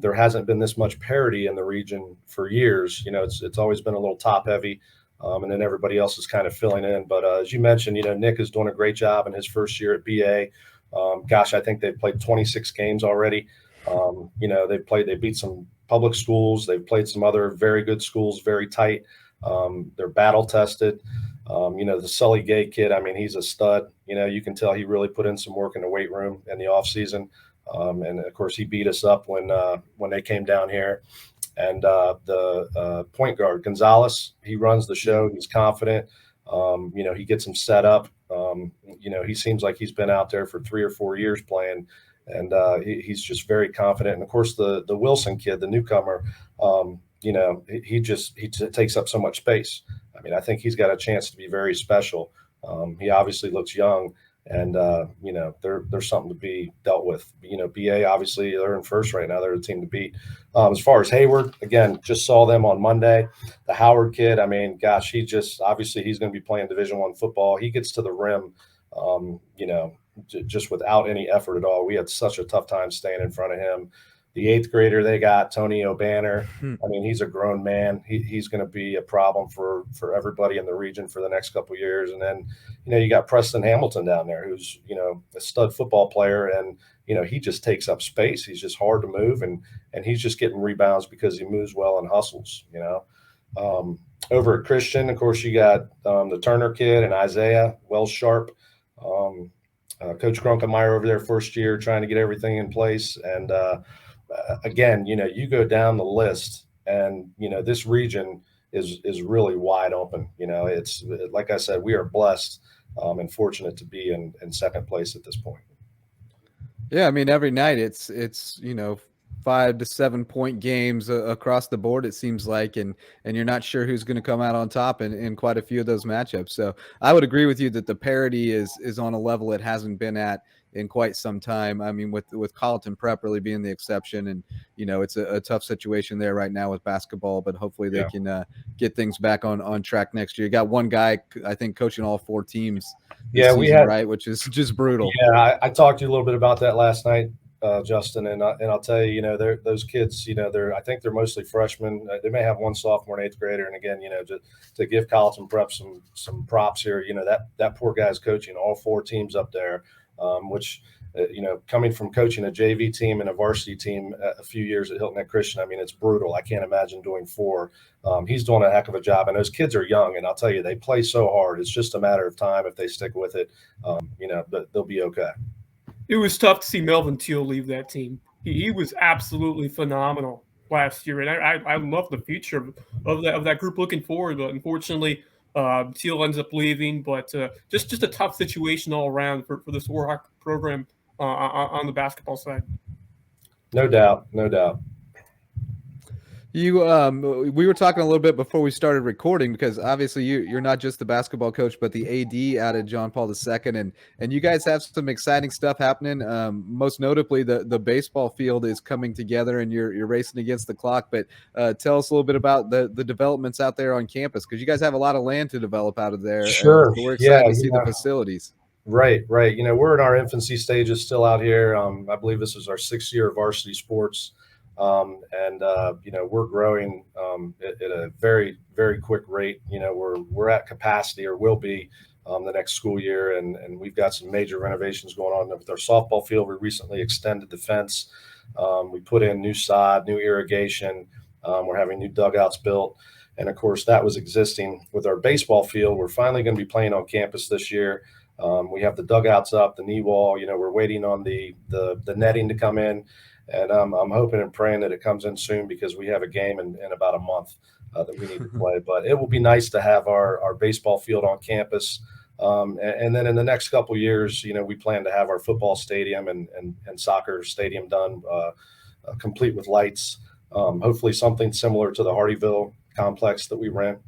there hasn't been this much parity in the region for years. It's always been a little top heavy, and then everybody else is kind of filling in. But as you mentioned, Nick is doing a great job in his first year at BA. I think they've played 26 games already. They beat some public schools. They've played some other very good schools, very tight. They're battle tested. The Sully Gay kid, he's a stud. You can tell he really put in some work in the weight room in the off season. And of course he beat us up when they came down here. And the point guard Gonzalez, he runs the show. He's confident. He gets him set up. He seems like he's been out there for 3 or 4 years playing, and he's just very confident. And of course the Wilson kid, the newcomer, he takes up so much space. I think he's got a chance to be very special. He obviously looks young, and there's something to be dealt with. BA, obviously they're in first right now. They're the team to beat. As far as Hayward, again, just saw them on Monday. The Howard kid, obviously he's going to be playing Division I football. He gets to the rim, just without any effort at all. We had such a tough time staying in front of him. The 8th grader they got, Tony O'Banner. He's a grown man. He's going to be a problem for everybody in the region for the next couple of years. And then, you got Preston Hamilton down there, who's, a stud football player. And, he just takes up space. He's just hard to move. And he's just getting rebounds because he moves well and hustles, Over at Christian, of course, you got the Turner kid and Isaiah, Wells Sharp. Coach Grunkemeyer over there first year trying to get everything in place. And, again, you go down the list and, this region is really wide open. It's like I said, we are blessed and fortunate to be in second place at this point. Yeah. Every night it's 5 to 7 point games across the board, it seems like, and you're not sure who's going to come out on top in quite a few of those matchups. So I would agree with you that the parity is on a level it hasn't been at in quite some time. With Colleton Prep really being the exception, and it's a tough situation there right now with basketball, but hopefully they can get things back on track next year. You got one guy, I think, coaching all 4 teams this season, right, which is just brutal. Yeah, I talked to you a little bit about that last night, Justin, and I'll tell you, those kids, I think they're mostly freshmen. They may have one sophomore and 8th grader, and again, to give Colleton Prep some props here, that poor guy's coaching all 4 teams up there. Which, coming from coaching a JV team and a varsity team a few years at Hilton Head Christian, it's brutal. I can't imagine doing 4. He's doing a heck of a job, and those kids are young, and I'll tell you, they play so hard. It's just a matter of time if they stick with it. But they'll be okay. It was tough to see Melvin Teal leave that team. He was absolutely phenomenal last year, and I love the future of that group looking forward. But unfortunately, Teal ends up leaving, but just a tough situation all around for this Warhawk program on the basketball side. No doubt. We were talking a little bit before we started recording, because obviously you're not just the basketball coach, but the AD out of John Paul II, and you guys have some exciting stuff happening. Most notably, the baseball field is coming together, and you're racing against the clock. But tell us a little bit about the developments out there on campus, because you guys have a lot of land to develop out of there. Sure, we're excited to see the facilities. Right. We're in our infancy stages still out here. I believe this is our 6th year of varsity sports. We're growing at a very, very quick rate. We're at capacity, or will be the next school year, and we've got some major renovations going on with our softball field. We recently extended the fence. We put in new sod, new irrigation. We're having new dugouts built, and of course that was existing with our baseball field. We're finally going to be playing on campus this year. We have the dugouts up, the knee wall. We're waiting on the netting to come in. And I'm hoping and praying that it comes in soon, because we have a game in about a month that we need to play. But it will be nice to have our baseball field on campus. And then in the next couple of years, we plan to have our football stadium and soccer stadium done complete with lights. Hopefully something similar to the Hardyville complex that we rent.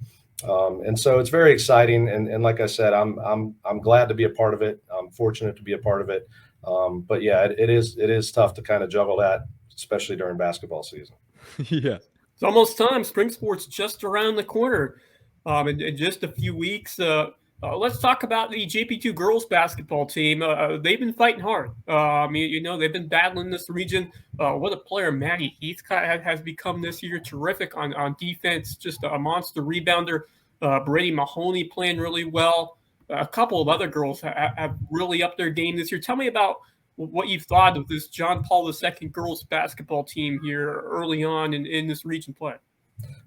And so it's very exciting. And like I said, I'm glad to be a part of it. I'm fortunate to be a part of it. But yeah, it is tough to kind of juggle that, especially during basketball season. Yeah. It's almost time. Spring sports just around the corner. In just a few weeks. Let's talk about the Jp2 Girls Basketball team. They've been fighting hard. They've been battling this region. What a player Maddie Heathcott has become this year. Terrific on defense. Just a monster rebounder. Brady Mahoney playing really well. A couple of other girls have really upped their game this year. Tell me about what you've thought of this John Paul II girls basketball team here early on in this region play.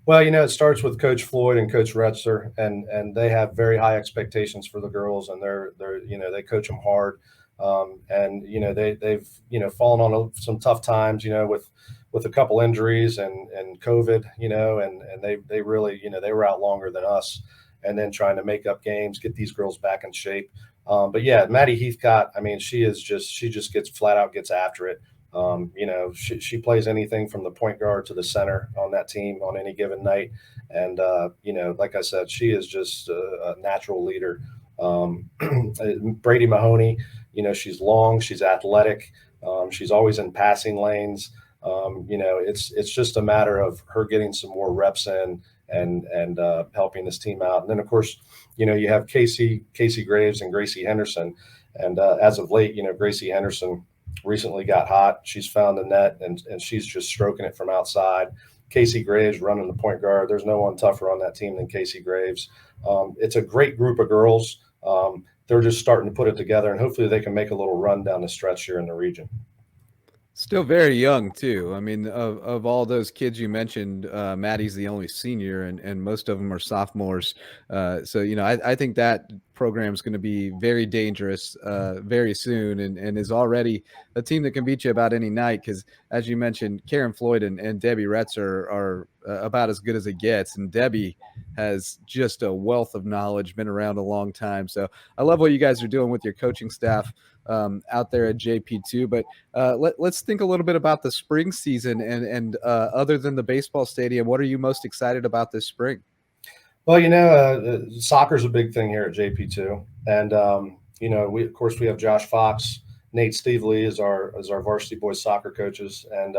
Well, it starts with Coach Floyd and Coach Retzer, and they have very high expectations for the girls, and they coach them hard, and they've fallen on some tough times, with a couple injuries and COVID, and they really they were out longer than us, and then trying to make up games, get these girls back in shape. But yeah, Maddie Heathcott, I mean, she just gets flat out gets after it. She plays anything from the point guard to the center on that team on any given night. And, like I said, she is just a natural leader. Brady Mahoney, she's long, she's athletic. She's always in passing lanes. It's just a matter of her getting some more reps in and helping this team out. And then, of course, you have Casey Graves and Gracie Henderson. And as of late, Gracie Henderson recently got hot. She's found the net and she's just stroking it from outside. Casey Graves running the point guard. There's no one tougher on that team than Casey Graves. It's a great group of girls. They're just starting to put it together, and hopefully they can make a little run down the stretch here in the region. Still very young too. I mean, of all those kids you mentioned, Maddie's the only senior, and most of them are sophomores. So I think that program is going to be very dangerous very soon, and is already a team that can beat you about any night. Because as you mentioned, Karen Floyd and Debbie Retzer are about as good as it gets, and Debbie has just a wealth of knowledge, been around a long time. So I love what you guys are doing with your coaching staff out there at JP2. But let's think a little bit about the spring season and other than the baseball stadium, what are you most excited about this spring? Well, soccer's a big thing here at JP2. And, we have Josh Fox, Nate Stevely is our varsity boys soccer coaches. And,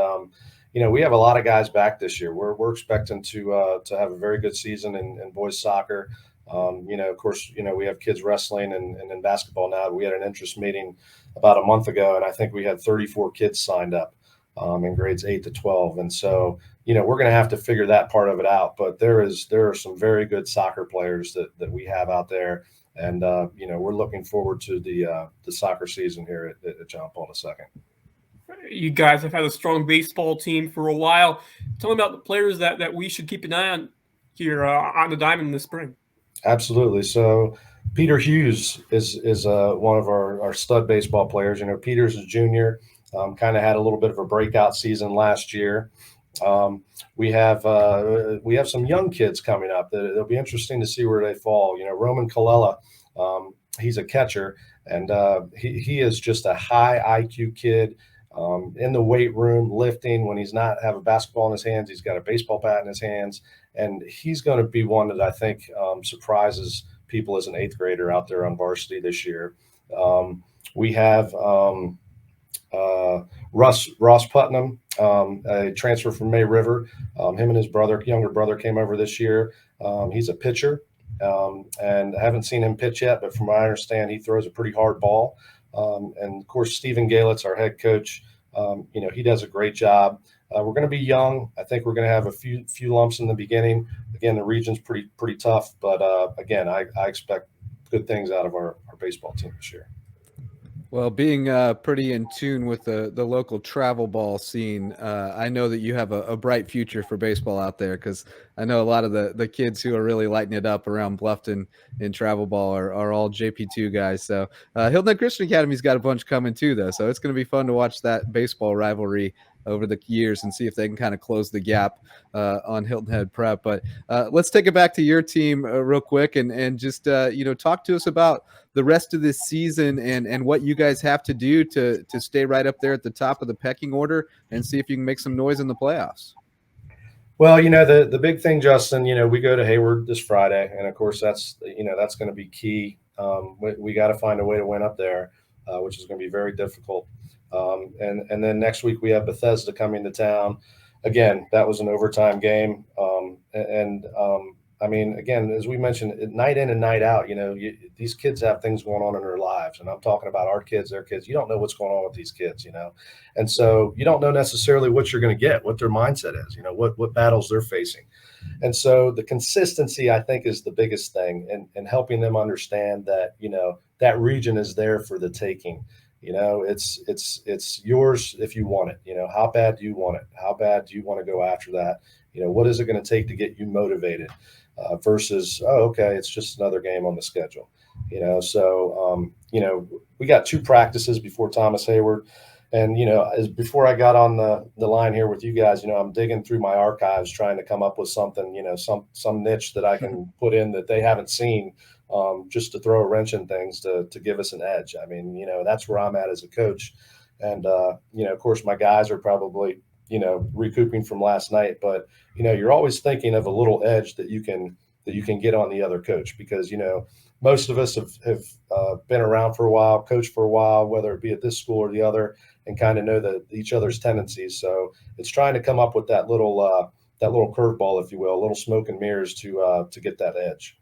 we have a lot of guys back this year. We're expecting to have a very good season in boys soccer. Of course, we have kids wrestling and in basketball now. We had an interest meeting about a month ago, and I think we had 34 kids signed up in grades 8 to 12. And so, we're going to have to figure that part of it out. But there are some very good soccer players that we have out there. And, we're looking forward to the soccer season here at John Paul II. You guys have had a strong baseball team for a while. Tell me about the players that we should keep an eye on here on the diamond this spring. Absolutely. So Peter Hughes is one of our stud baseball players. Peter's a junior, kind of had a little bit of a breakout season last year. We have some young kids coming up that it'll be interesting to see where they fall. Roman Colella, he's a catcher, and he is just a high IQ kid. In the weight room, lifting. When he's not have a basketball in his hands, he's got a baseball bat in his hands, and he's going to be one that I think surprises people as an 8th grader out there on varsity this year. We have Russ Putnam, a transfer from May River. Him and his younger brother came over this year. He's a pitcher, and I haven't seen him pitch yet, but from what I understand, he throws a pretty hard ball. And of course, Stephen Galitz, our head coach, he does a great job. We're going to be young. I think we're going to have a few lumps in the beginning. Again, the region's pretty tough, but again, I expect good things out of our baseball team this year. Well, being pretty in tune with the local travel ball scene, I know that you have a bright future for baseball out there, because I know a lot of the kids who are really lighting it up around Bluffton in travel ball are all JP2 guys. So Hilton Christian Academy's got a bunch coming too, though. So it's going to be fun to watch that baseball rivalry over the years and see if they can kind of close the gap on Hilton Head Prep. But let's take it back to your team real quick and just talk to us about the rest of this season and what you guys have to do to stay right up there at the top of the pecking order and see if you can make some noise in the playoffs. Well, the big thing, Justin, we go to Hayward this Friday, and of course that's going to be key. We got to find a way to win up there, which is going to be very difficult. And then next week we have Bethesda coming to town. Again, that was an overtime game. I mean, again, as we mentioned, night in and night out, these kids have things going on in their lives. And I'm talking about our kids, their kids. You don't know what's going on with these kids, And so you don't know necessarily what you're going to get, what their mindset is, what battles they're facing. And so the consistency, I think, is the biggest thing and helping them understand that, that region is there for the taking. It's yours if you want it. How bad do you want it? How bad do you want to go after that? What is it going to take to get you motivated versus, okay, it's just another game on the schedule. So we got 2 practices before Thomas Hayward. And, before I got on the line here with you guys, I'm digging through my archives trying to come up with something, some niche that I can put in that they haven't seen, just to throw a wrench in things to give us an edge. I mean, that's where I'm at as a coach. And, of course, my guys are probably, recouping from last night. But, you're always thinking of a little edge that you can get on the other coach because, most of us have been around for a while, coached for a while, whether it be at this school or the other, and kind of know each other's tendencies. So it's trying to come up with that little curveball, if you will, a little smoke and mirrors to get that edge.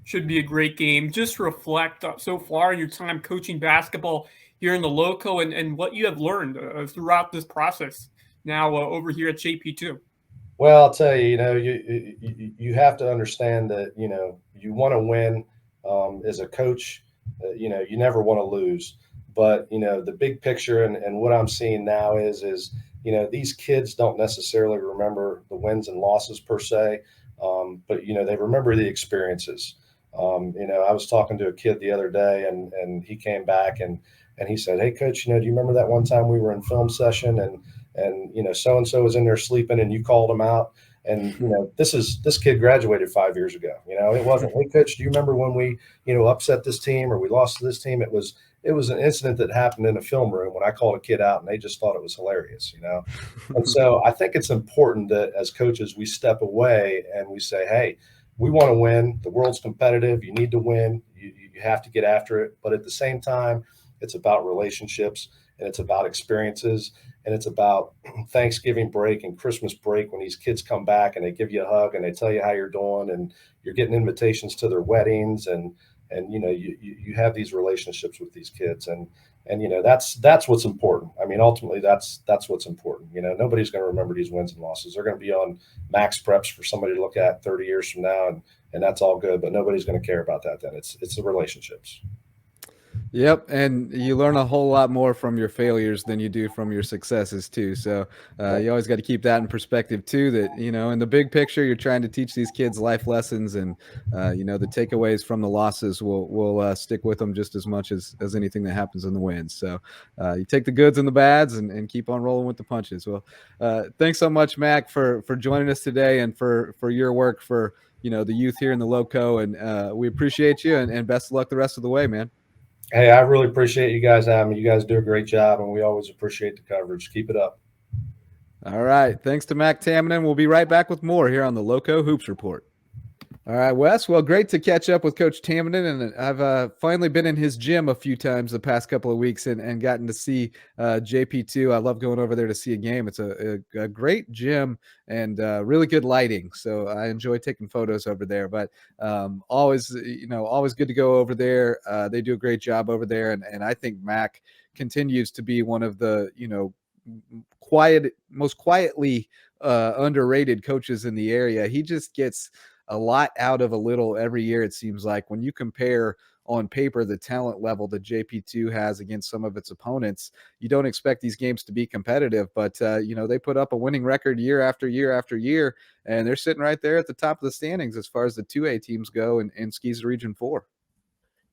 Should be a great game. Just reflect so far in your time coaching basketball here in the Lowco and what you have learned throughout this process now over here at JP2. Well, I'll tell you, you have to understand that, you want to win as a coach, you never want to lose. But, the big picture and what I'm seeing now is these kids don't necessarily remember the wins and losses per se, but, they remember the experiences. I was talking to a kid the other day and he came back and he said, "Hey, coach, do you remember that one time we were in film session and so-and-so was in there sleeping and you called him out?" And, this kid graduated 5 years ago. It wasn't, "Hey, coach, do you remember when we, upset this team or we lost to this team?" It was an incident that happened in a film room when I called a kid out and they just thought it was hilarious, And so I think it's important that as coaches, we step away and we say, "Hey, we want to win. The world's competitive. You need to win. You have to get after it." But at the same time, it's about relationships and it's about experiences. And it's about Thanksgiving break and Christmas break when these kids come back and they give you a hug and they tell you how you're doing and you're getting invitations to their weddings and you have these relationships with these kids and that's what's important. I mean, ultimately that's what's important. Nobody's going to remember these wins and losses. They're going to be on max preps for somebody to look at 30 years from now and that's all good, but nobody's going to care about that then. It's the relationships. Yep, and you learn a whole lot more from your failures than you do from your successes too. So you always got to keep that in perspective too. That in the big picture, you're trying to teach these kids life lessons, and the takeaways from the losses will stick with them just as much as anything that happens in the wins. So you take the goods and the bads, and keep on rolling with the punches. Well, thanks so much, Mac, for joining us today and for your work for the youth here in the Lowco, and we appreciate you and best of luck the rest of the way, man. Hey, I really appreciate you guys having me. You guys do a great job, and we always appreciate the coverage. Keep it up. All right. Thanks to Mac Tamminen. We'll be right back with more here on the Lowco Hoops Report. All right, Wes. Well, great to catch up with Coach Tamminen, and I've finally been in his gym a few times the past couple of weeks and gotten to see JP2. I love going over there to see a game. It's a great gym and really good lighting, so I enjoy taking photos over there. But always good to go over there. They do a great job over there, and I think Mac continues to be one of the most quietly underrated coaches in the area. He just gets a lot out of a little every year, it seems like. When you compare on paper the talent level that JP2 has against some of its opponents, you don't expect these games to be competitive, but they put up a winning record year after year after year, and they're sitting right there at the top of the standings as far as the 2A teams go in Skis Region 4.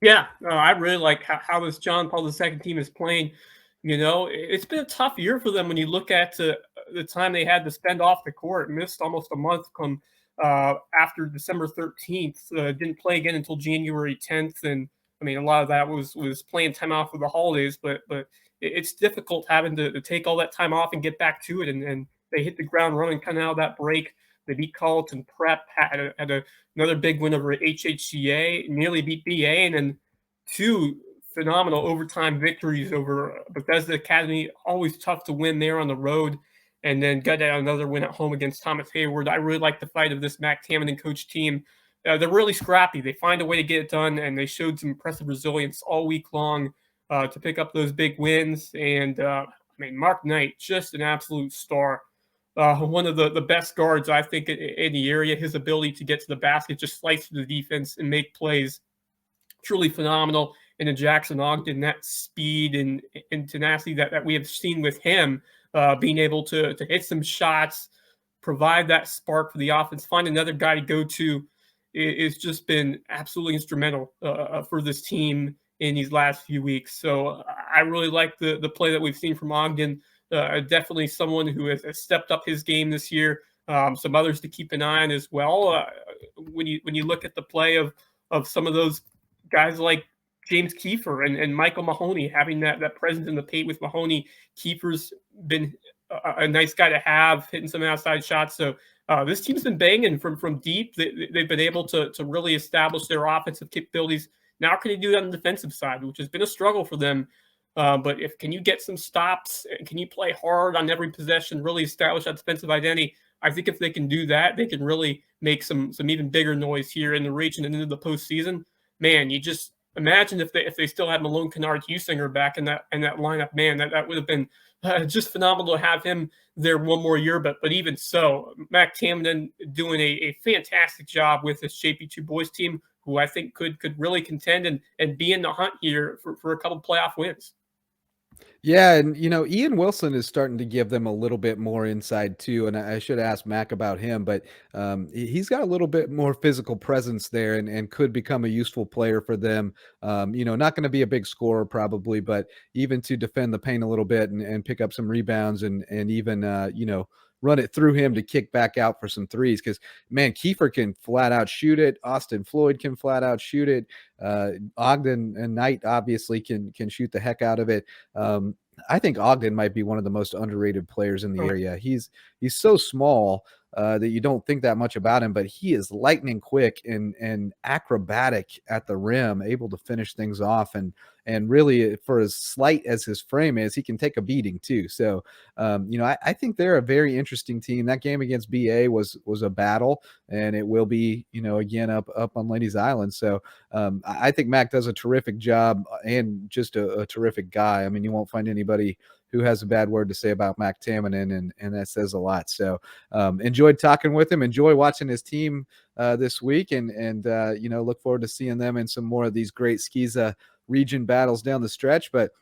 Yeah, I really like how this John Paul II team is playing. It's been a tough year for them when you look at the time they had to spend off the court. Missed almost a month come after December 13th. Didn't play again until January 10th. And I mean, a lot of that was playing time off for the holidays, but it's difficult having to take all that time off and get back to it. And they hit the ground running kind of out of that break. They beat Colleton Prep, had another big win over HHCA, nearly beat BA, and then two phenomenal overtime victories over Bethesda Academy. Always tough to win there on the road. And then got another win at home against Thomas Hayward. I really like the fight of this Mac Tamminen coach team. They're really scrappy. They find a way to get it done, and they showed some impressive resilience all week long to pick up those big wins. And, Mark Knight, just an absolute star. One of the best guards, I think, in the area. His ability to get to the basket, just slice through the defense and make plays, truly phenomenal. And then Jackson Ogden, that speed and tenacity that we have seen with him, being able to hit some shots, provide that spark for the offense, find another guy to go to, it's just been absolutely instrumental for this team in these last few weeks. So I really like the play that we've seen from Ogden. Definitely someone who has stepped up his game this year. Some others to keep an eye on as well. When you look at the play of some of those guys like James Kiefer and Michael Mahoney, having that presence in the paint with Mahoney. Kiefer's been a nice guy to have, hitting some outside shots. So this team's been banging from deep. They've been able to really establish their offensive capabilities. Now can they do that on the defensive side, which has been a struggle for them. But can you get some stops, and can you play hard on every possession, really establish that defensive identity? I think if they can do that, they can really make some even bigger noise here in the region and into the postseason. Man, you just imagine if they still had Malone Kennard Husinger back in that lineup. Man, that would have been just phenomenal to have him there one more year. But even so, Mac Tamminen doing a fantastic job with this JP2 boys team, who I think could really contend and be in the hunt here for a couple playoff wins. Yeah, and Ian Wilson is starting to give them a little bit more inside too. And I should ask Mac about him, but he's got a little bit more physical presence there and could become a useful player for them. Not going to be a big scorer probably, but even to defend the paint a little bit and pick up some rebounds and even run it through him to kick back out for some threes. Because, man, Kiefer can flat out shoot it. Austin Floyd can flat out shoot it. Ogden and Knight obviously can shoot the heck out of it. I think Ogden might be one of the most underrated players in the area. He's so small that you don't think that much about him, but he is lightning quick and acrobatic at the rim, able to finish things off. And really, for as slight as his frame is, he can take a beating too. So, I think they're a very interesting team. That game against BA was a battle, and it will be, again up on Ladies Island. So, I think Mac does a terrific job and just a terrific guy. I mean, you won't find anybody who has a bad word to say about Mac Tamminen, and that says a lot. So, enjoyed talking with him. Enjoy watching his team this week, and look forward to seeing them in some more of these great Skeeza region battles down the stretch. But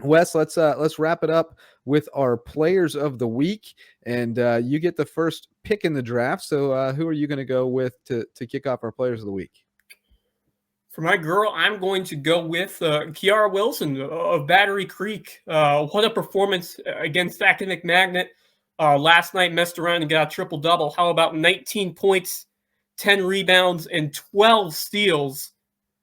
Wes, let's wrap it up with our players of the week, and you get the first pick in the draft. So who are you going to go with to kick off our players of the week? For my girl, I'm going to go with Kiara Wilson of Battery Creek. What a performance against Academic Magnet. Last night messed around and got a triple-double. How about 19 points, 10 rebounds, and 12 steals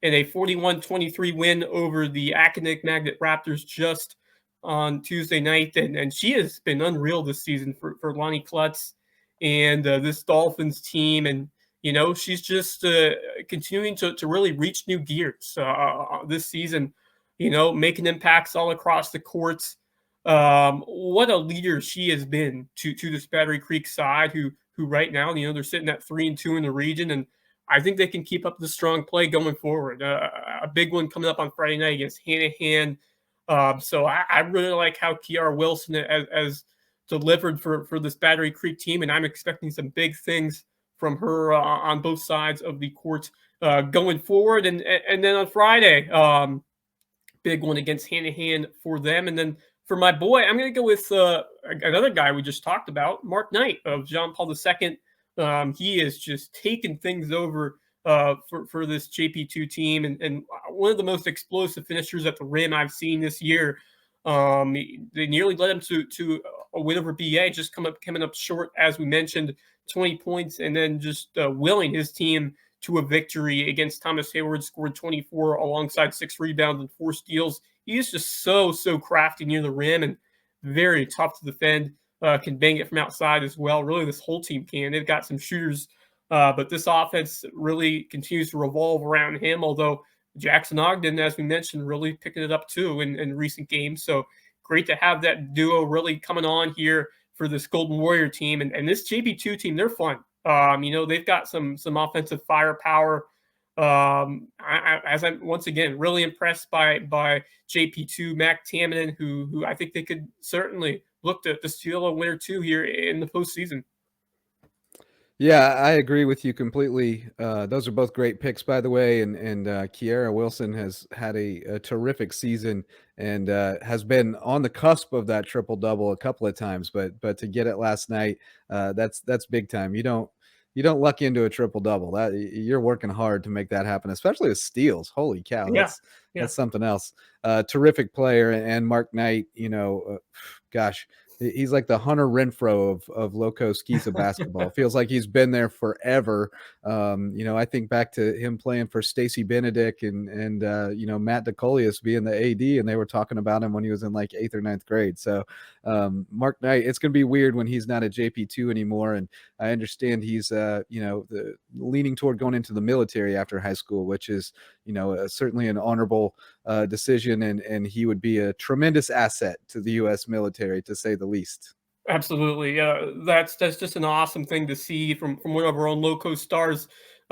in a 41-23 win over the Academic Magnet Raptors just on Tuesday night. And she has been unreal this season for Lonnie Klutz and this Dolphins team. And, she's just continuing to really reach new gears this season, making impacts all across the courts. What a leader she has been to this Battery Creek side who right now, they're sitting at 3-2 in the region. And I think they can keep up the strong play going forward. A big one coming up on Friday night against Hanahan. So I really like how Kiara Wilson has delivered for this Battery Creek team, and I'm expecting some big things from her on both sides of the court going forward. And then on Friday, big one against Hanahan for them. And then for my boy, I'm going to go with another guy we just talked about, Mark Knight of John Paul II. He is just taking things over for this JP2 team and one of the most explosive finishers at the rim I've seen this year. They nearly led him to a win over BA, just coming up short, as we mentioned, 20 points, and then just willing his team to a victory against Thomas Hayward, scored 24 alongside 6 rebounds and 4 steals. He is just so crafty near the rim and very tough to defend. Can bang it from outside as well. Really, this whole team can. They've got some shooters, but this offense really continues to revolve around him, although Jackson Ogden, as we mentioned, really picking it up too in recent games. So great to have that duo really coming on here for this Golden Warrior team. And this Jp2 team, they're fun. They've got some offensive firepower. I'm once again really impressed by Jp2, Mac Tamminen, who I think they could certainly look to steal a win or two here in the postseason. Yeah, I agree with you completely. Those are both great picks, by the way. And Kiara Wilson has had a terrific season and has been on the cusp of that triple double a couple of times. But to get it last night, that's big time. You don't luck into a triple double. That you're working hard to make that happen, especially with steals. Holy cow, that's something else. Terrific player, and Mark Knight. Gosh. He's like the Hunter Renfro of Lowco Skeeza basketball. Feels like he's been there forever. I think back to him playing for Stacy Benedict and Matt DeColius being the AD, and they were talking about him when he was in like 8th or 9th grade. So Mark Knight, it's going to be weird when he's not a JP2 anymore. And I understand he's leaning toward going into the military after high school, which is certainly an honorable decision, and he would be a tremendous asset to the U.S. military, to say the least. Absolutely. That's just an awesome thing to see from one of our own Lowco stars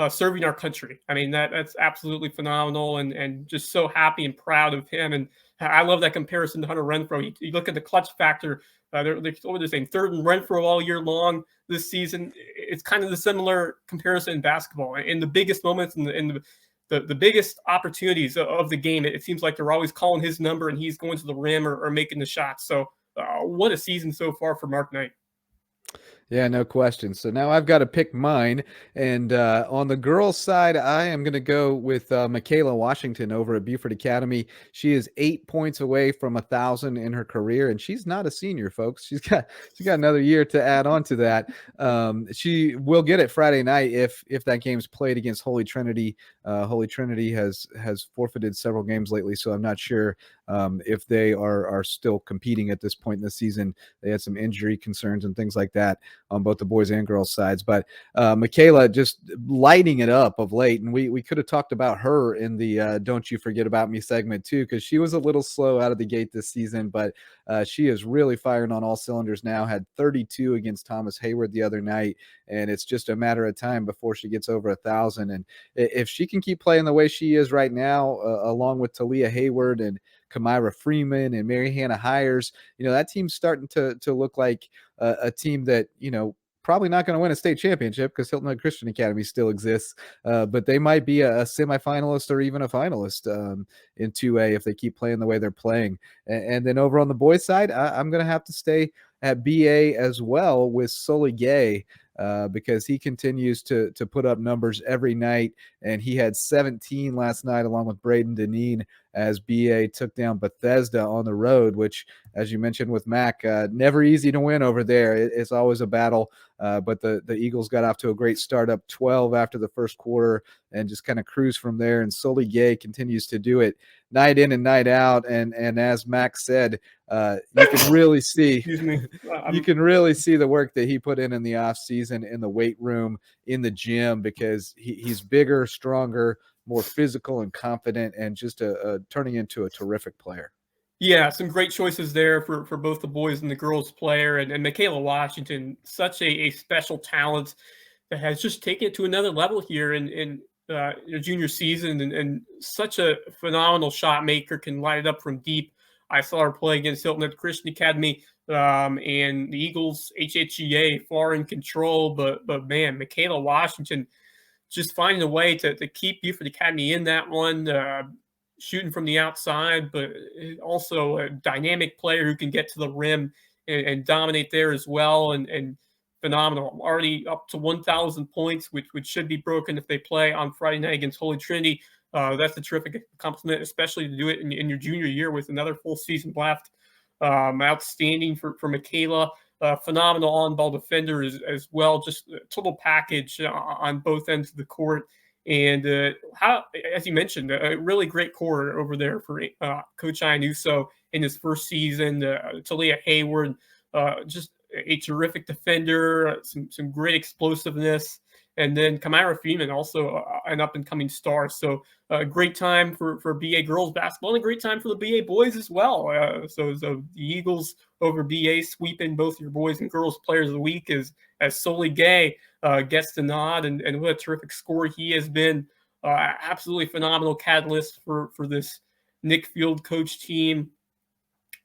serving our country. I mean, that's absolutely phenomenal, and just so happy and proud of him. And I love that comparison to Hunter Renfro. You look at the clutch factor. They're saying third in Renfro all year long this season. It's kind of the similar comparison in basketball. In the biggest moments and the biggest opportunities of the game, it seems like they're always calling his number and he's going to the rim or making the shots. So what a season so far for Mark Knight. Yeah, no question. So now I've got to pick mine. And on the girls' side, I am going to go with Michaela Washington over at Beaufort Academy. She is 8 points away from 1,000 in her career, and she's not a senior, folks. She's got another year to add on to that. She will get it Friday night if that game's played against Holy Trinity. Holy Trinity has forfeited several games lately, so I'm not sure if they are still competing at this point in the season. They had some injury concerns and things like that on both the boys and girls sides, but Michaela just lighting it up of late. And we could have talked about her in the Don't You Forget About Me segment too, because she was a little slow out of the gate this season, but she is really firing on all cylinders now. Had 32 against Thomas Hayward the other night, and it's just a matter of time before she gets over 1,000. And if she can keep playing the way she is right now, along with Talia Hayward and Kamira Freeman and Mary Hannah Hires, that team's starting to look like a team that, probably not going to win a state championship because Hilton Head Christian Academy still exists, but they might be a semifinalist or even a finalist in 2A if they keep playing the way they're playing. And then over on the boys' side, I'm going to have to stay at BA as well with Sully Gay, because he continues to put up numbers every night, and he had 17 last night along with Braden Deneen as BA took down Bethesda on the road, which, as you mentioned with Mac, never easy to win over there. It's always a battle, but the Eagles got off to a great start, up 12 after the first quarter, and just kind of cruise from there. And Sully Gay continues to do it night in and night out. And as Max said, you can really see you can really see the work that he put in the off season, in the weight room, in the gym, because he's bigger, stronger, more physical and confident, and just turning into a terrific player. Yeah, some great choices there for both the boys and the girls player. And Michaela Washington, such a special talent that has just taken it to another level here in junior season, and such a phenomenal shot maker, can light it up from deep. I saw her play against Hilton Head Christian Academy, and the Eagles, HHGA, far in control. But man, Michaela Washington just finding a way to keep Beaufort Academy in that one, shooting from the outside, but also a dynamic player who can get to the rim and dominate there as well. And phenomenal. Already up to 1,000 points, which should be broken if they play on Friday night against Holy Trinity. That's a terrific accomplishment, especially to do it in your junior year with another full season left. Outstanding for Michaela. Phenomenal on-ball defender as well. Just a total package on both ends of the court. And as you mentioned, a really great core over there for Coach Iannuso in his first season. Talia Hayward, just a terrific defender, some great explosiveness. And then Kamara Freeman, also an up-and-coming star. So a great time for BA girls basketball, and a great time for the BA boys as well. So the Eagles over BA sweeping both your boys and girls players of the week as Soli Gay gets the nod, and what a terrific score he has been. Absolutely phenomenal catalyst for this Nick Field coach team.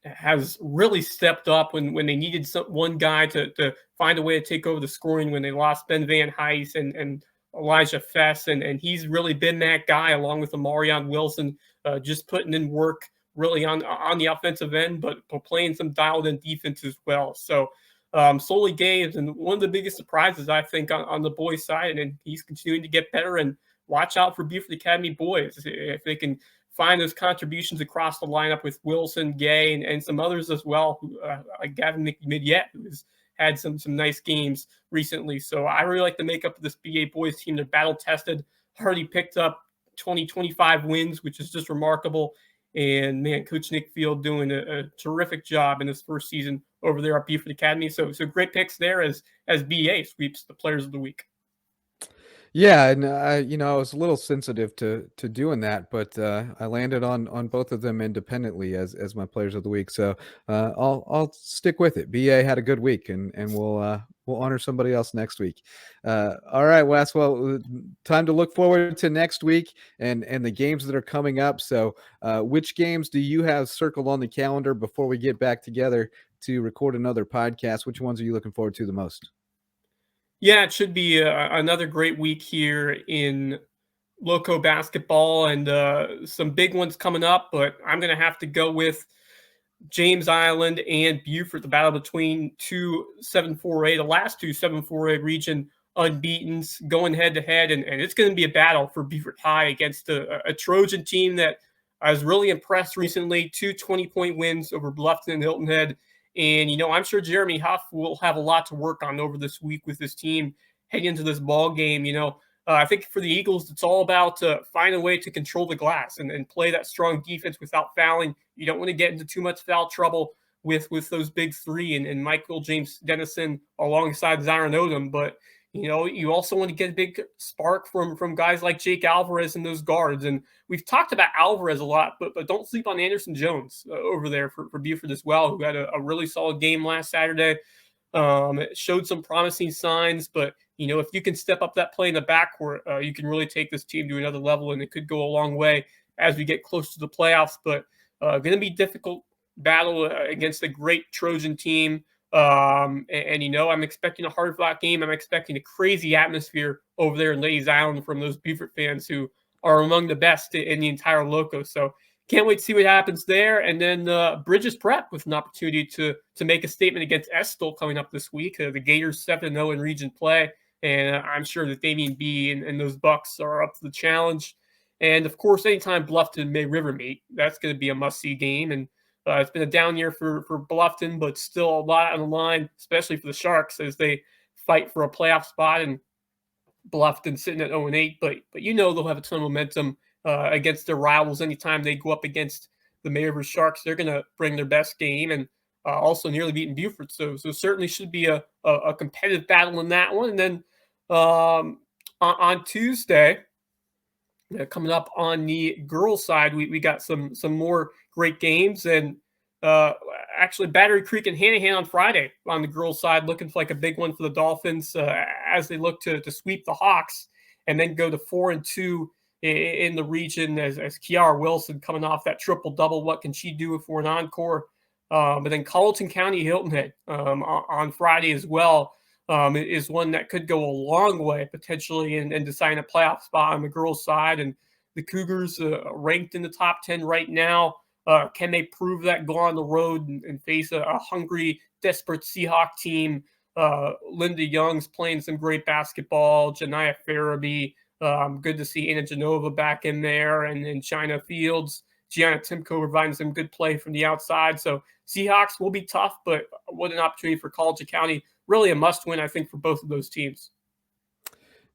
Has really stepped up when they needed one guy to find a way to take over the scoring when they lost Ben Van Heis and Elijah Fess. And he's really been that guy along with Amarion Wilson, just putting in work really on the offensive end, but playing some dialed-in defense as well. So Soli Gay is one of the biggest surprises, I think, on the boys' side, and he's continuing to get better. And watch out for Buford Academy boys. If they can find those contributions across the lineup with Wilson, Gay, and some others as well, like Gavin McMidiet, who's had some nice games recently. So I really like the makeup of this BA boys team. They're battle-tested. Already picked up 25 wins, which is just remarkable. And, man, Coach Nick Field doing a terrific job in his first season over there at Buford Academy. So great picks there as BA sweeps the players of the week. Yeah, and I was a little sensitive to doing that, but I landed on both of them independently as my players of the week. So I'll stick with it. BA had a good week, and we'll honor somebody else next week. All right, Wes. Well, time to look forward to next week and the games that are coming up. So which games do you have circled on the calendar before we get back together to record another podcast? Which ones are you looking forward to the most? Yeah, it should be another great week here in Lowco basketball, and some big ones coming up, but I'm going to have to go with James Island and Beaufort, the battle between two 7-4A, the last two 7-4A region unbeatens, going head-to-head, and it's going to be a battle for Beaufort High against a Trojan team that I was really impressed recently. 2 20-point wins over Bluffton and Hilton Head. And, I'm sure Jeremy Huff will have a lot to work on over this week with this team heading into this ball game. I think for the Eagles, it's all about find a way to control the glass and play that strong defense without fouling. You don't want to get into too much foul trouble with those big three and Michael James Dennison alongside Zion Odom. But, you also want to get a big spark from guys like Jake Alvarez and those guards. And we've talked about Alvarez a lot, but don't sleep on Anderson Jones over there for Beaufort as well, who had a really solid game last Saturday. It showed some promising signs, but, if you can step up that play in the backcourt, you can really take this team to another level, and it could go a long way as we get close to the playoffs. But going to be difficult battle against a great Trojan team. I'm expecting a hard-fought game. I'm expecting a crazy atmosphere over there in Ladies Island from those Beaufort fans who are among the best in the entire Lowco. So can't wait to see what happens there. And then Bridges Prep with an opportunity to make a statement against Estill coming up this week. The Gators 7-0 in region play, and I'm sure that Damien B and those Bucks are up to the challenge. And, of course, anytime Bluffton and May River meet, that's going to be a must-see game. And it's been a down year for Bluffton, but still a lot on the line, especially for the Sharks as they fight for a playoff spot. And Bluffton sitting at 0-8, but they'll have a ton of momentum against their rivals anytime they go up against the May River Sharks. They're going to bring their best game, and also nearly beaten Beaufort. So certainly should be a competitive battle in that one. And then on Tuesday, coming up on the girls' side, we got some more great games, and actually Battery Creek and Hanahan on Friday on the girls' side, looking like a big one for the Dolphins as they look to sweep the Hawks and then go to 4-2 in the region as Kiara Wilson coming off that triple-double. What can she do for an encore? But then Colleton County Hilton Head on Friday as well. Is one that could go a long way potentially in deciding a playoff spot on the girls' side. And the Cougars ranked in the top 10 right now. Can they prove that, go on the road and face a hungry, desperate Seahawk team? Linda Young's playing some great basketball. Janiyah Farabee, good to see Anna Genova back in there. And then China Fields. Gianna Timko providing some good play from the outside. So Seahawks will be tough, but what an opportunity for College County. Really a must-win, I think, for both of those teams.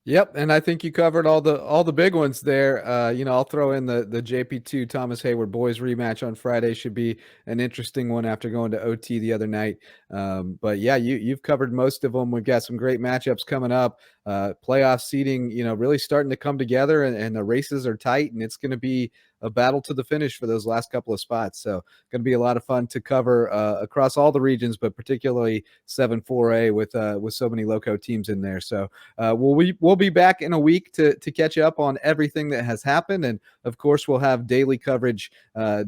Yep, and I think you covered all the big ones there. I'll throw in the JP2 Thomas Hayward boys rematch on Friday. Should be an interesting one after going to OT the other night. But yeah, you've covered most of them. We've got some great matchups coming up. Playoff seeding, really starting to come together, and the races are tight, and it's going to be a battle to the finish for those last couple of spots. So going to be a lot of fun to cover across all the regions, but particularly 7-4A with so many Lowco teams in there. So we'll be back in a week to catch up on everything that has happened. And of course, we'll have daily coverage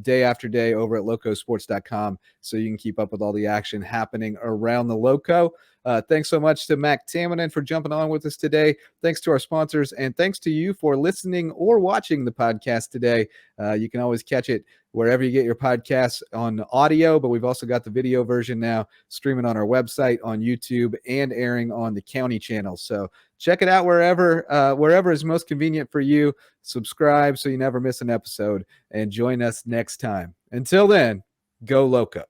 day after day over at locosports.com, so you can keep up with all the action happening around the Lowco. Thanks so much to Mac Tamminen for jumping on with us today. Thanks to our sponsors, and thanks to you for listening or watching the podcast today. You can always catch it wherever you get your podcasts on audio, but we've also got the video version now streaming on our website, on YouTube, and airing on the county channel. So check it out wherever is most convenient for you. Subscribe so you never miss an episode, and join us next time. Until then, go Lowco.